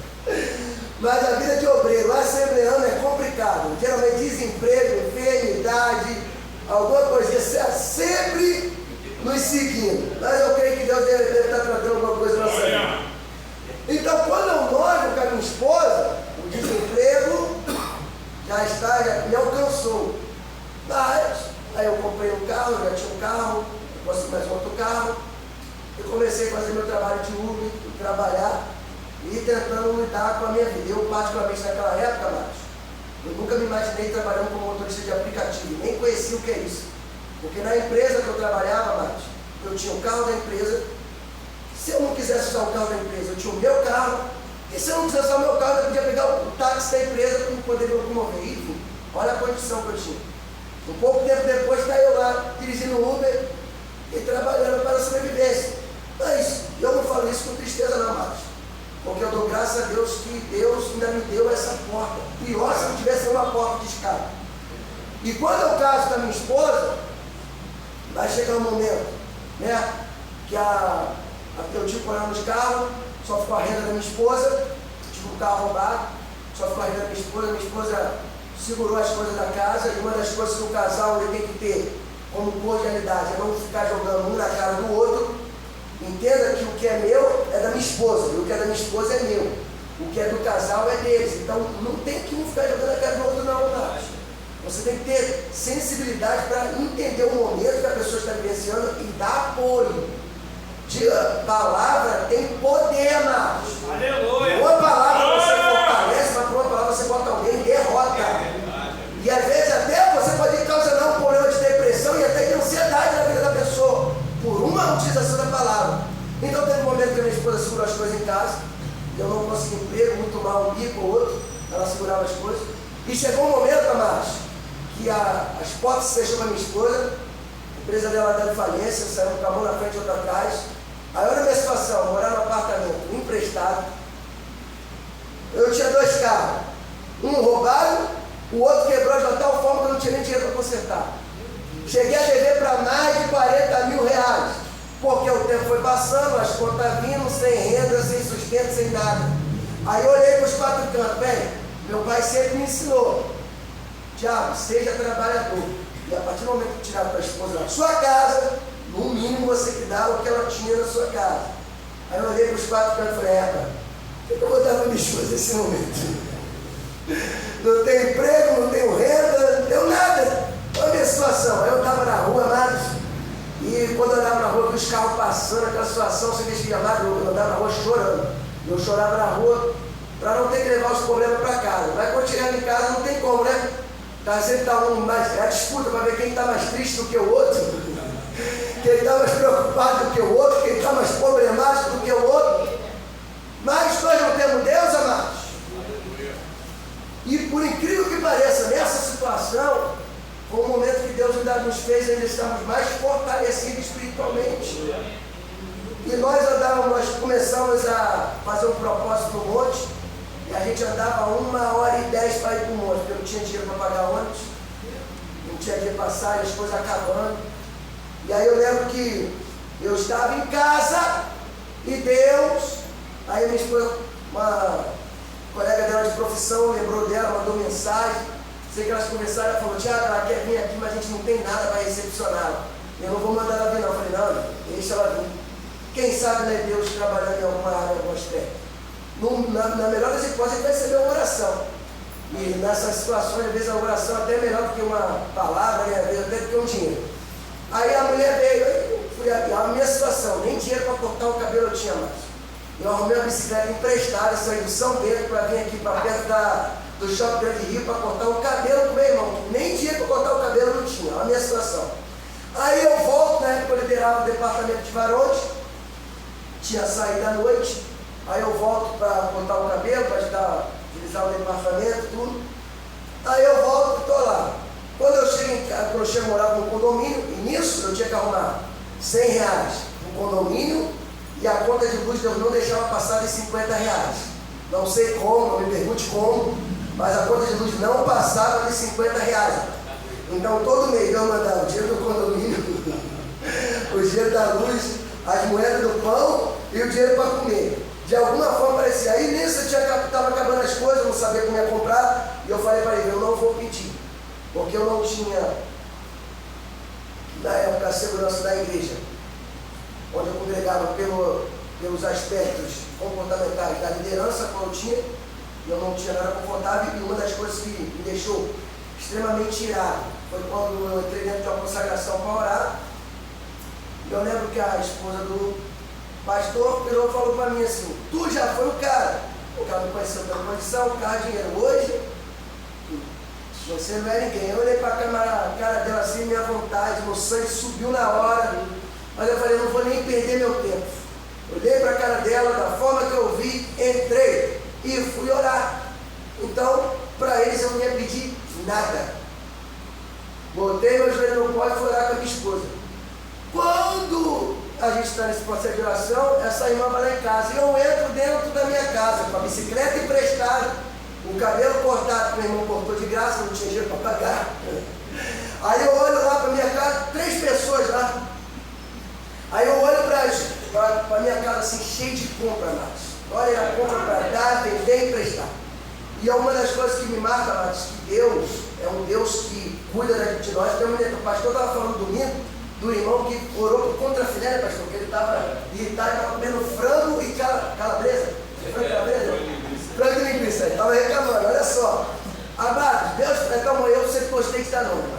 Mas a vida de obreiro, assembleano, é complicado. Geralmente desemprego, enfermidade, alguma coisinha sempre nos seguindo. Mas eu creio que Deus deve estar tratando alguma coisa na nossa vida. Então, quando eu noivo com a minha esposa, o desemprego já me alcançou. Mas, aí eu comprei um carro, já tinha um carro, eu consegui mais um outro carro, eu comecei a fazer meu trabalho de Uber, trabalhar e tentando lidar com a minha vida. Eu, particularmente naquela época, Marcos, eu nunca me imaginei trabalhando como motorista de aplicativo, nem conhecia o que é isso. Porque na empresa que eu trabalhava, Marcos, eu tinha o carro da empresa. Se eu não quisesse usar o carro da empresa, eu tinha o meu carro. E se eu não quisesse usar o meu carro, eu podia pegar o táxi da empresa para poder me locomover. Enfim, olha a condição que eu tinha. Um pouco tempo depois está eu lá, dirigindo Uber e trabalhando para a sobrevivência. Mas eu não falo isso com tristeza não, Marcos, porque eu dou graças a Deus que Deus ainda me deu essa porta. Pior se não tivesse uma porta de escape. E quando eu caso com a minha esposa, vai chegar um momento, né, que eu tive problema nos carros, só ficou a renda da minha esposa, tive um carro roubado, só ficou a renda da minha esposa segurou as coisas da casa, e uma das coisas que o casal ele tem que ter como cordialidade é não ficar jogando um na cara do outro. Entenda que o que é meu é da minha esposa, e o que é da minha esposa é meu. O que é do casal é deles. Então não tem que um ficar jogando a cara do outro, não, tá? Você tem que ter sensibilidade para entender o momento que a pessoa está vivenciando e dar apoio. A palavra tem poder, amados. Aleluia! Uma palavra você fortalece, mas por uma palavra você bota alguém em derrota. E às vezes até você pode causar um utilização da palavra. Então teve um momento que a minha esposa segurou as coisas em casa, eu não consegui emprego, muito mal um bico ou outro, ela segurava as coisas. E chegou um momento, amados, que as portas se fechou para minha esposa, a empresa dela deu falência, saiu com a mão na frente e outra atrás. Aí olha a minha situação, morar no apartamento emprestado. Eu tinha 2 carros, um roubado, o outro quebrou de tal forma que eu não tinha nem dinheiro para consertar. Cheguei a dever para mais de 40 mil reais, porque o tempo foi passando, as contas vindo, sem renda, sem sustento, sem nada. Aí eu olhei para os 4 cantos, bem, meu pai sempre me ensinou, Tiago, seja trabalhador. E a partir do momento que tirar a tua esposa da sua casa, no mínimo você que dá o que ela tinha na sua casa. Aí eu olhei para os 4 cantos e falei, rapaz, o que eu vou dar para minha esposa nesse momento? Não tenho emprego, não tenho renda, não tenho nada. Olha a minha situação. Aí eu estava na rua, amados, e quando eu andava na rua, vi os carros passando, aquela situação, você deixa amado, eu andava na rua chorando. Eu chorava na rua para não ter que levar os problemas para casa. Mas quando chegava em casa, não tem como, né? Sempre está um mais. É a disputa para ver quem está mais triste do que o outro, quem está mais preocupado do que o outro, quem está mais problemático do que o outro. Mas nós não temos Deus, amados. E por incrível que pareça, nessa situação, foi um momento que Deus ainda nos fez ainda estarmos mais fortalecidos espiritualmente. E nós começamos a fazer um propósito no monte, e a gente andava 1h10 para ir para o monte, porque eu não tinha dinheiro para pagar ônibus, não tinha dinheiro para passar, as coisas acabando. E aí eu lembro que eu estava em casa, e Deus, aí minha esposa, uma colega dela de profissão, lembrou dela, mandou mensagem, sei que elas conversaram, ela falou, Tiago, ela quer vir aqui, mas a gente não tem nada para recepcioná-la. Eu não vou mandar ela vir não. Eu falei, não, deixa ela vir. Quem sabe, né, Deus trabalhando em alguma área, em algum aspecto. Na melhor das hipóteses, vai receber uma oração. E nessas situações, às vezes a oração é até melhor do que uma palavra, né, às vezes até do que um dinheiro. Aí a mulher veio, eu fui a minha situação, nem dinheiro para cortar o cabelo eu tinha mais. Eu arrumei uma bicicleta emprestada, saí do São Bento para vir aqui para perto do Shopping Grande Rio para cortar o cabelo com meu irmão. Nem dinheiro para cortar o cabelo eu não tinha, olha a minha situação. Aí eu volto, na época eu liderava o departamento de varões, tinha saído à noite, aí eu volto para cortar o cabelo, para utilizar o departamento, tudo. Aí eu volto e estou lá. Quando eu chego a morar no condomínio, e nisso eu tinha que arrumar R$100 no condomínio, e a conta de luz Deus não deixava passar de R$50. Não sei como, não me pergunte como, mas a conta de luz não passava de R$50. Então todo mês eu mandava o dinheiro do condomínio, o dinheiro da luz, as moedas do pão e o dinheiro para comer. De alguma forma parecia. Aí nisso eu estava acabando as coisas, não sabia como ia comprar, e eu falei para ele, eu não vou pedir, porque eu não tinha, na época, a segurança da igreja, onde eu congregava pelos aspectos comportamentais da liderança, quando eu não tinha nada confortável, e uma das coisas que me deixou extremamente irado foi quando eu entrei dentro de uma consagração para orar. E eu lembro que a esposa do pastor virou e falou para mim assim, tu já foi o cara me conheceu pela condição, carro, dinheiro, hoje você não é ninguém. Eu olhei para a cara dela assim, minha vontade, meu sangue subiu na hora, mas eu falei, não vou nem perder meu tempo. Olhei para a cara dela, da forma que eu vi, entrei e fui orar. Então, para eles eu não ia pedir nada. Botei meu joelho no pó e fui orar com a minha esposa. Quando a gente está nesse processo de oração, essa irmã vai lá em casa, e eu entro dentro da minha casa, com a bicicleta emprestada, o cabelo cortado, que meu irmão cortou de graça, não tinha dinheiro para pagar. Aí eu olho lá para minha casa, 3 pessoas lá. Aí eu olho para a minha casa assim, cheio de compra, Matos. Olha a compra para dar, vender e emprestar. E é uma das coisas que me marca, Matos, que Deus é um Deus que cuida de nós. O pastor estava falando domingo do irmão que orou por contrafilé, né, pastor? Porque ele estava irritado, estava comendo frango e calabresa. Frango e calabresa? Frango e linguiça. Ele estava reclamando, olha só. Amado, Deus, calma, eu sempre gostei de Danone,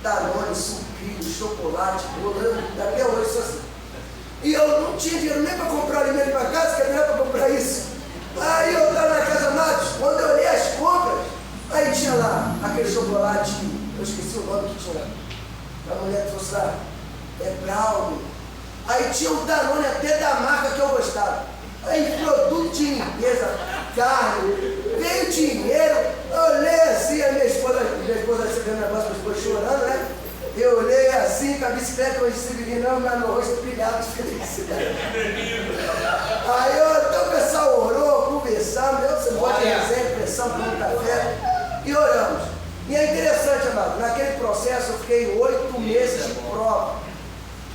Danone, sucrilho, chocolate, bolo, até hoje sou assim. E eu não tinha dinheiro nem para comprar alimento para casa, que era para comprar isso. Aí eu estava na casa Matos, quando eu olhei as compras, aí tinha lá aquele chocolate, eu esqueci o nome que tinha lá. A mulher trouxe lá, Brownie. Aí tinham carne, veio dinheiro. Eu olhei assim, a minha esposa recebeu um negócio, ficou chorando, né? Eu olhei assim, com a bicicleta, hoje se virinando, mas meu rosto brilhava de felicidade. Aí então o pessoal orou, conversamos, você pode dizer, pressão por um café, e oramos. E é interessante, amado, naquele processo eu fiquei 8 meses de prova.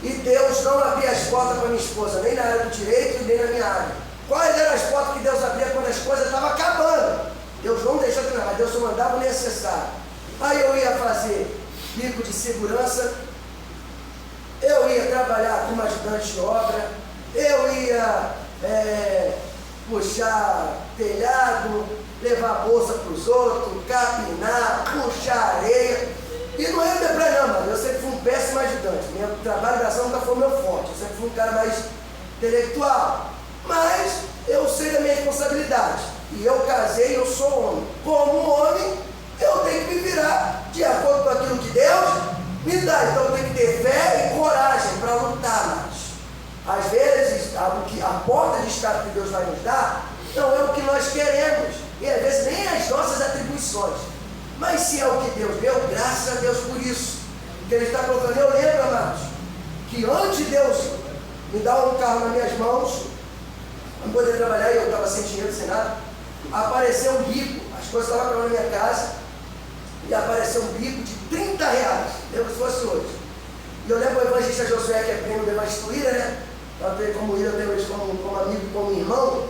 E Deus não abria as portas para minha esposa, nem na área do direito, nem na minha área. Quais eram as portas que Deus abria quando as coisas estavam acabando? Deus não deixou de nada, mas Deus só mandava o necessário. Aí eu ia fazer bico de segurança, eu ia trabalhar como ajudante de obra, eu ia puxar telhado, levar bolsa para os outros, capinar, puxar areia. E não é meu problema, mano. Eu sempre fui um péssimo ajudante. Meu trabalho de ação nunca foi meu forte. Eu sempre fui um cara mais intelectual. Mas eu sei da minha responsabilidade. E eu casei, eu sou homem. Como homem, eu tenho que me virar de acordo com aquilo que Deus me dá. Então eu tenho que ter fé e coragem para lutar mais. Às vezes, a porta de escape que Deus vai nos dar não é o que nós queremos. E às vezes nem as nossas atribuições. Mas se é o que Deus deu, graças a Deus por isso. Porque Ele está colocando, eu lembro, amados, que antes de Deus me dar um carro nas minhas mãos, para poder trabalhar, e eu estava sem dinheiro, sem nada, apareceu um bico, as coisas estavam acabando na minha casa, e apareceu um bico de 30 reais, lembro se fosse hoje. E eu lembro o evangelista Josué, que é primo do evangelista Ira, né? Eu tenho como Ira, eu tenho eles como amigo, como irmão.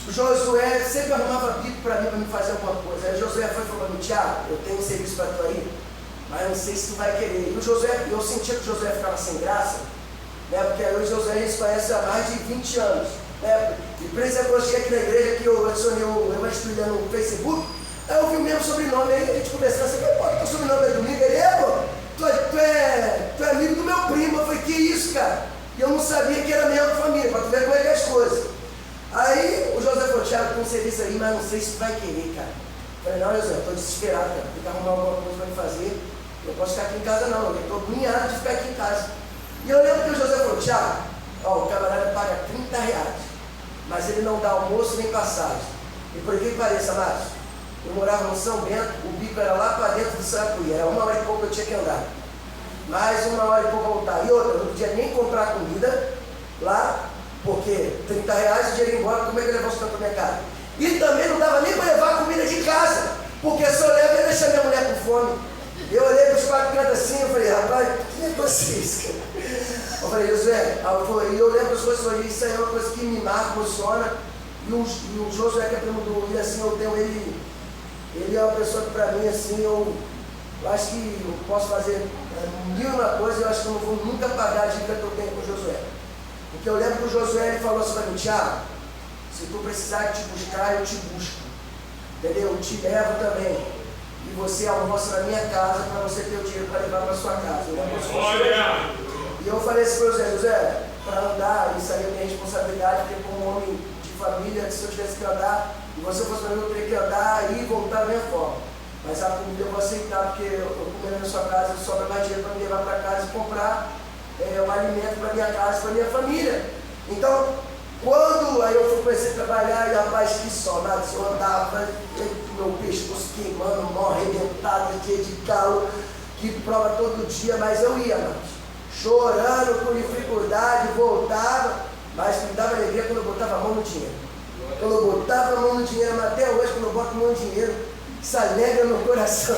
O Josué sempre arrumava bico para mim fazer alguma coisa. Aí o Josué foi e falou para mim, Tiago, eu tenho um serviço para tu aí, mas eu não sei se tu vai querer. E o Josué, eu sentia que o Josué ficava sem graça, né? Porque aí o Josué se conhece há mais de 20 anos. Né? E por exemplo, eu cheguei aqui na igreja, que eu adicionei o evangelista no Facebook, aí eu vi o mesmo sobrenome, aí a gente conversando assim, pô, teu sobrenome é Domingo? Ele é, pô, tu é amigo do meu primo. Eu falei, que isso, cara? E eu não sabia que era mesmo família, para tu ver como é que é as coisas. Aí o José falou, Tiago, tem um serviço aí, mas não sei se tu vai querer, cara. Eu falei, não, José, estou desesperado, cara, tem que arrumar alguma coisa para me fazer. Eu posso ficar aqui em casa não, eu estou agoniado de ficar aqui em casa. E eu lembro que o José falou, Tiago, ó, o camarada paga 30 reais, mas ele não dá almoço nem passagem. E por que pareça, Márcio, eu morava no São Bento, o bico era lá para dentro do Sarapuí, era 1 hora e pouco eu tinha que andar. Mais 1 hora e pouco voltar. E outra, eu não podia nem comprar comida lá, porque 30 reais o dinheiro ia embora, como é que eu levar os tanto para minha casa? E também não dava nem para levar a comida de casa, porque se eu levo, eu ia deixar minha mulher com fome. Eu olhei para os 4 cantos assim, eu falei, rapaz, que negócio é esse, cara? Eu falei, Josué, e eu lembro as coisas, eu falei, isso aí é uma coisa que me marca, emociona. E o Josué, que é primo do William, assim, eu tenho ele é uma pessoa que para mim, assim, eu acho que eu posso fazer 1001 coisa, eu acho que eu não vou nunca pagar a dívida que eu tenho com o Josué. Porque eu lembro que o Josué ele falou assim para mim, Tiago, se tu precisar te buscar, eu te busco. Entendeu? Eu te levo também. E você almoça na minha casa para você ter o dinheiro para levar para sua casa. E eu falei assim para o José, para andar, isso aí é minha responsabilidade, porque como homem de família, se eu tivesse que andar, e você fosse para mim, eu teria que andar e voltar da minha forma. Mas a comida eu vou aceitar, porque eu comendo na sua casa, sobra mais dinheiro para me levar para casa e comprar um alimento para minha casa, para minha família. Então, quando aí eu comecei a trabalhar, e rapaz, que só, nada, eu andava, meu pescoço queimando, mó arrebentado, cheio de calo, que prova todo dia, mas eu ia, chorando, com dificuldade, voltava, mas me dava alegria quando eu botava a mão no dinheiro. Quando eu botava a mão no dinheiro, mas até hoje, quando eu boto a mão no dinheiro, isso alegra no coração.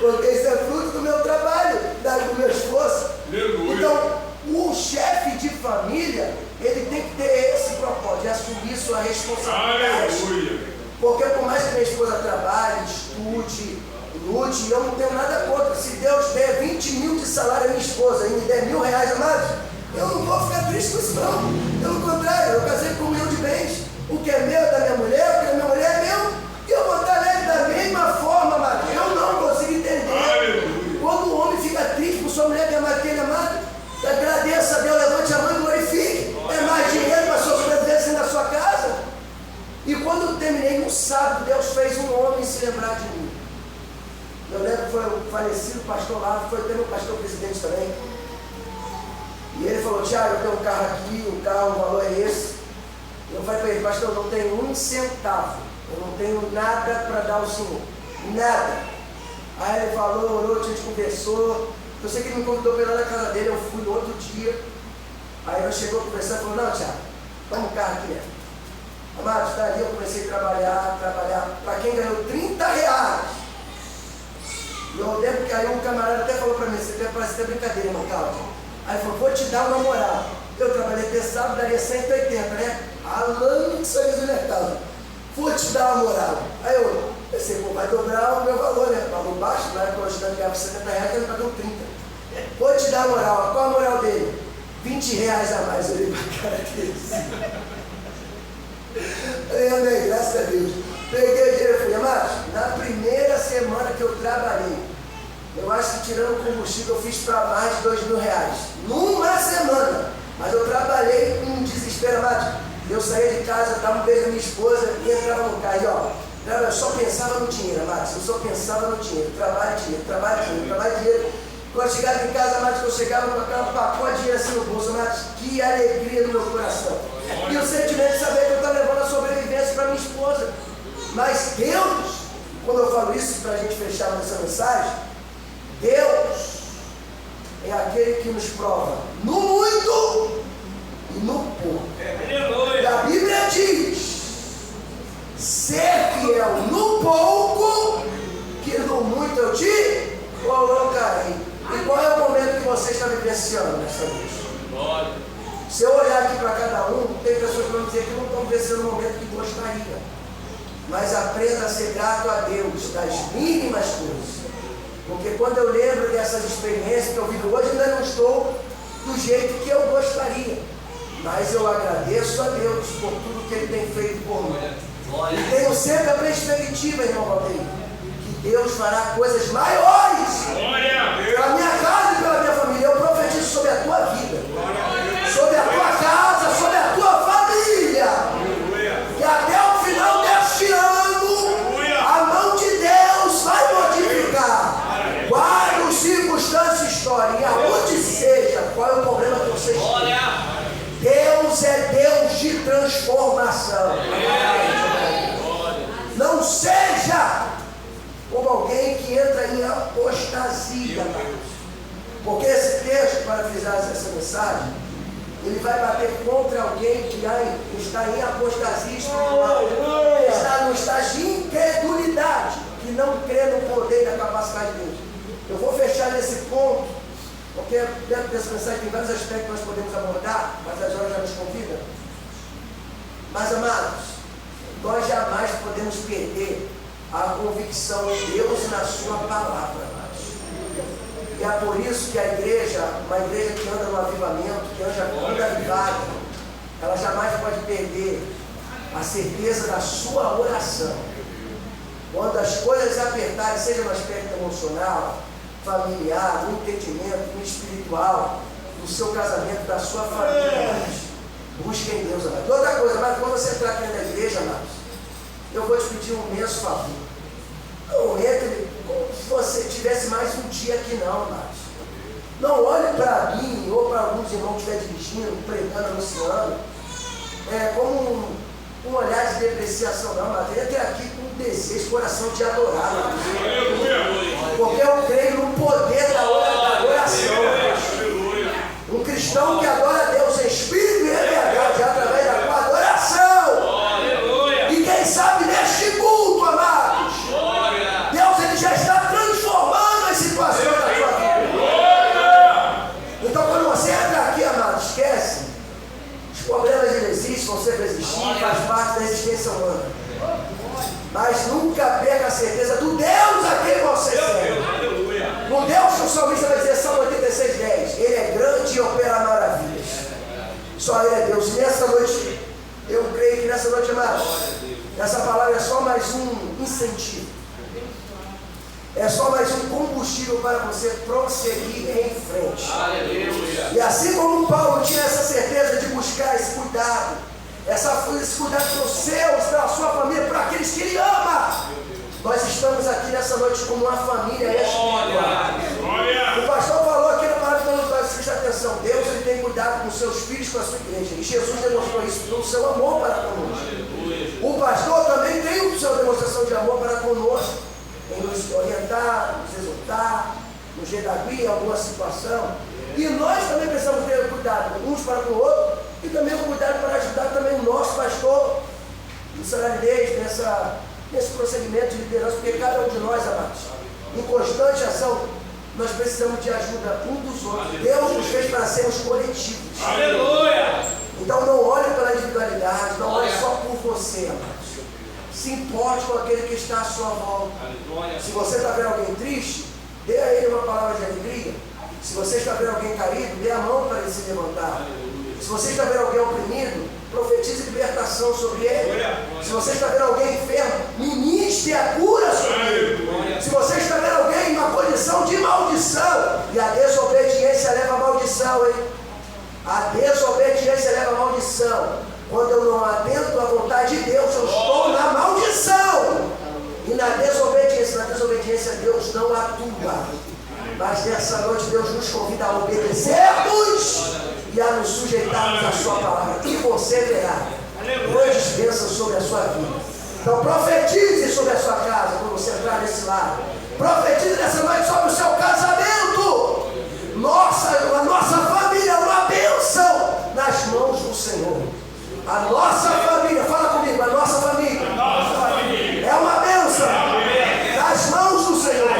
Porque isso é fruto do meu trabalho, do meu esforço. Aleluia. Então, o chefe de família, ele tem que ter esse propósito, de assumir sua responsabilidade. Aleluia. Porque por mais que minha esposa trabalhe, estude, lute, eu não tenho nada contra. Se Deus der 20 mil de salário à minha esposa e me der R$1.000, amados, eu não vou ficar triste com isso não. Pelo contrário, eu casei com 1 milhão de bens. O que é meu é da minha mulher, o que é da minha mulher é meu. E eu vou estar alegre da mesma forma, amado. Eu não consigo entender. Aleluia. Quando o homem fica triste por sua mulher que é mais que ele, amado, agradeça a Deus, levante a mão e glorifique. É mais dinheiro para a sua sobrevivência na sua casa. E quando eu terminei no sábado, Deus fez um homem se lembrar de mim. Eu lembro que foi o falecido pastor lá, foi até meu pastor presidente também. E ele falou, Tiago, eu tenho um carro aqui, o valor é esse. Eu falei, falei para ele: pastor, eu não tenho um centavo, eu não tenho nada para dar ao senhor, nada. Aí ele falou, orou, a gente conversou. Eu sei que ele me convidou para ir lá na casa dele, eu fui no outro dia. Aí ele chegou conversando e falou: não, Tiago, toma um carro aqui mesmo. Amados, dali eu comecei a trabalhar. Para quem ganhou R$30. Eu lembro que aí um camarada até falou para mim: você parece até brincadeira, irmão Cláudio. Aí ele falou: vou te dar uma moral. Eu trabalhei pesado, daria 180, né? Alano de sorriso mercado. Vou te dar uma moral. Aí eu pensei: pô, vai dobrar o meu valor, né? Valor baixo, na época eu ajudando a ganhar R$70, ele pagou 30. Vou te dar uma moral. Qual a moral dele? R$20 a mais. Eu olhei pra cara dele. Eu amei, graças a Deus. Peguei o dinheiro e fui. Amados, na primeira semana que eu trabalhei, eu acho que tirando o combustível eu fiz para mais de R$2.000. Numa semana. Mas eu trabalhei com desespero, amados. Eu saía de casa, dava um beijo à minha esposa e entrava no carro. E ó, eu só pensava no dinheiro, amados. Eu só pensava no dinheiro. Trabalho, dinheiro. Quando eu chegava em casa, amados, eu chegava com aquela pacote de dinheiro assim no bolso, amados, que alegria no meu coração. E o sentimento de saber que eu estava levando a sobrevivência para minha esposa. Mas Deus, quando eu falo isso para a gente fechar nessa mensagem, Deus é aquele que nos prova no muito e no pouco. E a Bíblia diz: ser fiel no pouco, que no muito eu te colocarei. E qual é o momento que você está vivenciando nessa noite? Se eu olhar aqui para cada um, tem pessoas que vão dizer que não estão vivenciando o momento que gostaria. Mas aprenda a ser grato a Deus das mínimas coisas. Porque quando eu lembro dessas experiências que eu vivo hoje, ainda não estou do jeito que eu gostaria. Mas eu agradeço a Deus por tudo que Ele tem feito por mim. E tenho sempre a perspectiva, irmão Valdir, que Deus fará coisas maiores para a minha casa e pela minha família. Eu profetizo sobre a tua vida, sobre a tua casa, sobre a tua família. Que até o final deste ano, a mão de Deus vai modificar quais circunstâncias, história, e aonde seja, qual é o problema que vocês têm. Deus é Deus de transformação. Não seja como alguém que entra em apostasia. Porque esse texto, para frisar essa mensagem, ele vai bater contra alguém que está em apostasia espiritual, está no estágio de incredulidade, que não crê no poder e na capacidade de Deus. Eu vou fechar nesse ponto, porque dentro dessa mensagem tem vários aspectos que nós podemos abordar, mas as horas já nos convidam. Mas, amados, nós jamais podemos perder a convicção em Deus e na sua palavra, amados. E é por isso que a igreja, uma igreja que anda no avivamento, que anda avivada, ela jamais pode perder a certeza da sua oração. Quando as coisas apertarem, seja no aspecto emocional, familiar, no entendimento, no espiritual, no seu casamento, da sua família, busquem Deus, amados. Outra coisa, mas quando você entrar aqui na igreja, amados, eu vou te pedir um imenso favor. Não entre como se você tivesse mais um dia aqui, não, amados. Não olhe para mim ou para alguns irmãos que estiverem dirigindo, pregando, anunciando, como um olhar de depreciação, não, amados. Entre aqui com um desejo, coração de adorar, amados. Porque eu creio no poder da oração. Um cristão que adora a Deus em espírito e em verdade, através da tua adoração. E quem sabe neste culto, amados, Deus ele já está transformando as situações da tua vida. Então quando você entra aqui, amados, esquece. Os problemas eles existem, vão sempre existir, faz parte da existência humana. Mas nunca perca a certeza do Deus a quem você serve. O Deus que o salmista vai dizer, Salmo 86:10, Ele é grande e opera maravilhas. Só Ele é Deus. E nessa noite, eu creio que nessa noite, amados, essa palavra é só mais um incentivo. É só mais um combustível para você prosseguir em frente. E assim como Paulo tinha essa certeza de buscar esse cuidado, esse cuidado para os seus, para a sua família, para aqueles que Ele ama, nós estamos aqui nessa noite como uma família espiritual. O pastor falou aqui na palavra do presta atenção, Deus ele tem cuidado com os seus filhos, com a sua igreja. E Jesus demonstrou isso pelo seu amor para conosco. O pastor também tem a sua demonstração de amor para conosco, em nos orientar, nos exortar, nos redarguir em alguma situação. E nós também precisamos ter cuidado uns para com o outro e também cuidado para ajudar também o nosso pastor no Sararinês, nesse procedimento de liderança, porque cada um de nós, amados, em constante ação, nós precisamos de ajuda um dos outros. Deus nos fez para sermos coletivos. Aleluia! Então não olhe pela individualidade, não olhe só por você, amados. Se importe com aquele que está à sua volta. Se você está vendo alguém triste, dê a ele uma palavra de alegria. Se você está vendo alguém caído, dê a mão para ele se levantar. Se você está vendo alguém oprimido, profetize libertação sobre ele. Se você está vendo alguém enfermo, ministre a cura sobre ele. Se você está vendo alguém em uma condição de maldição, e a desobediência leva a maldição, hein? A desobediência leva a maldição. Quando eu não atento à vontade de Deus, eu estou na maldição. E na desobediência Deus não atua. Mas nessa noite Deus nos convida a obedecermos e a nos sujeitarmos à sua palavra. E você verá grandes bênçãos sobre a sua vida. Então profetize sobre a sua casa quando você entrar nesse lar. Profetize nessa noite sobre o seu casamento. A nossa família é uma bênção nas mãos do Senhor. A nossa família, fala comigo, a nossa família é uma bênção nas mãos do Senhor.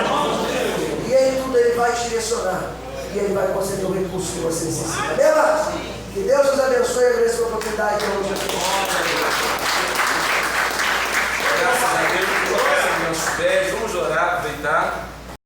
E em tudo Ele vai te direcionar. E Ele vai conceder o recurso que você necessita. Amém? Que Deus nos abençoe e agradeça a oportunidade de hoje.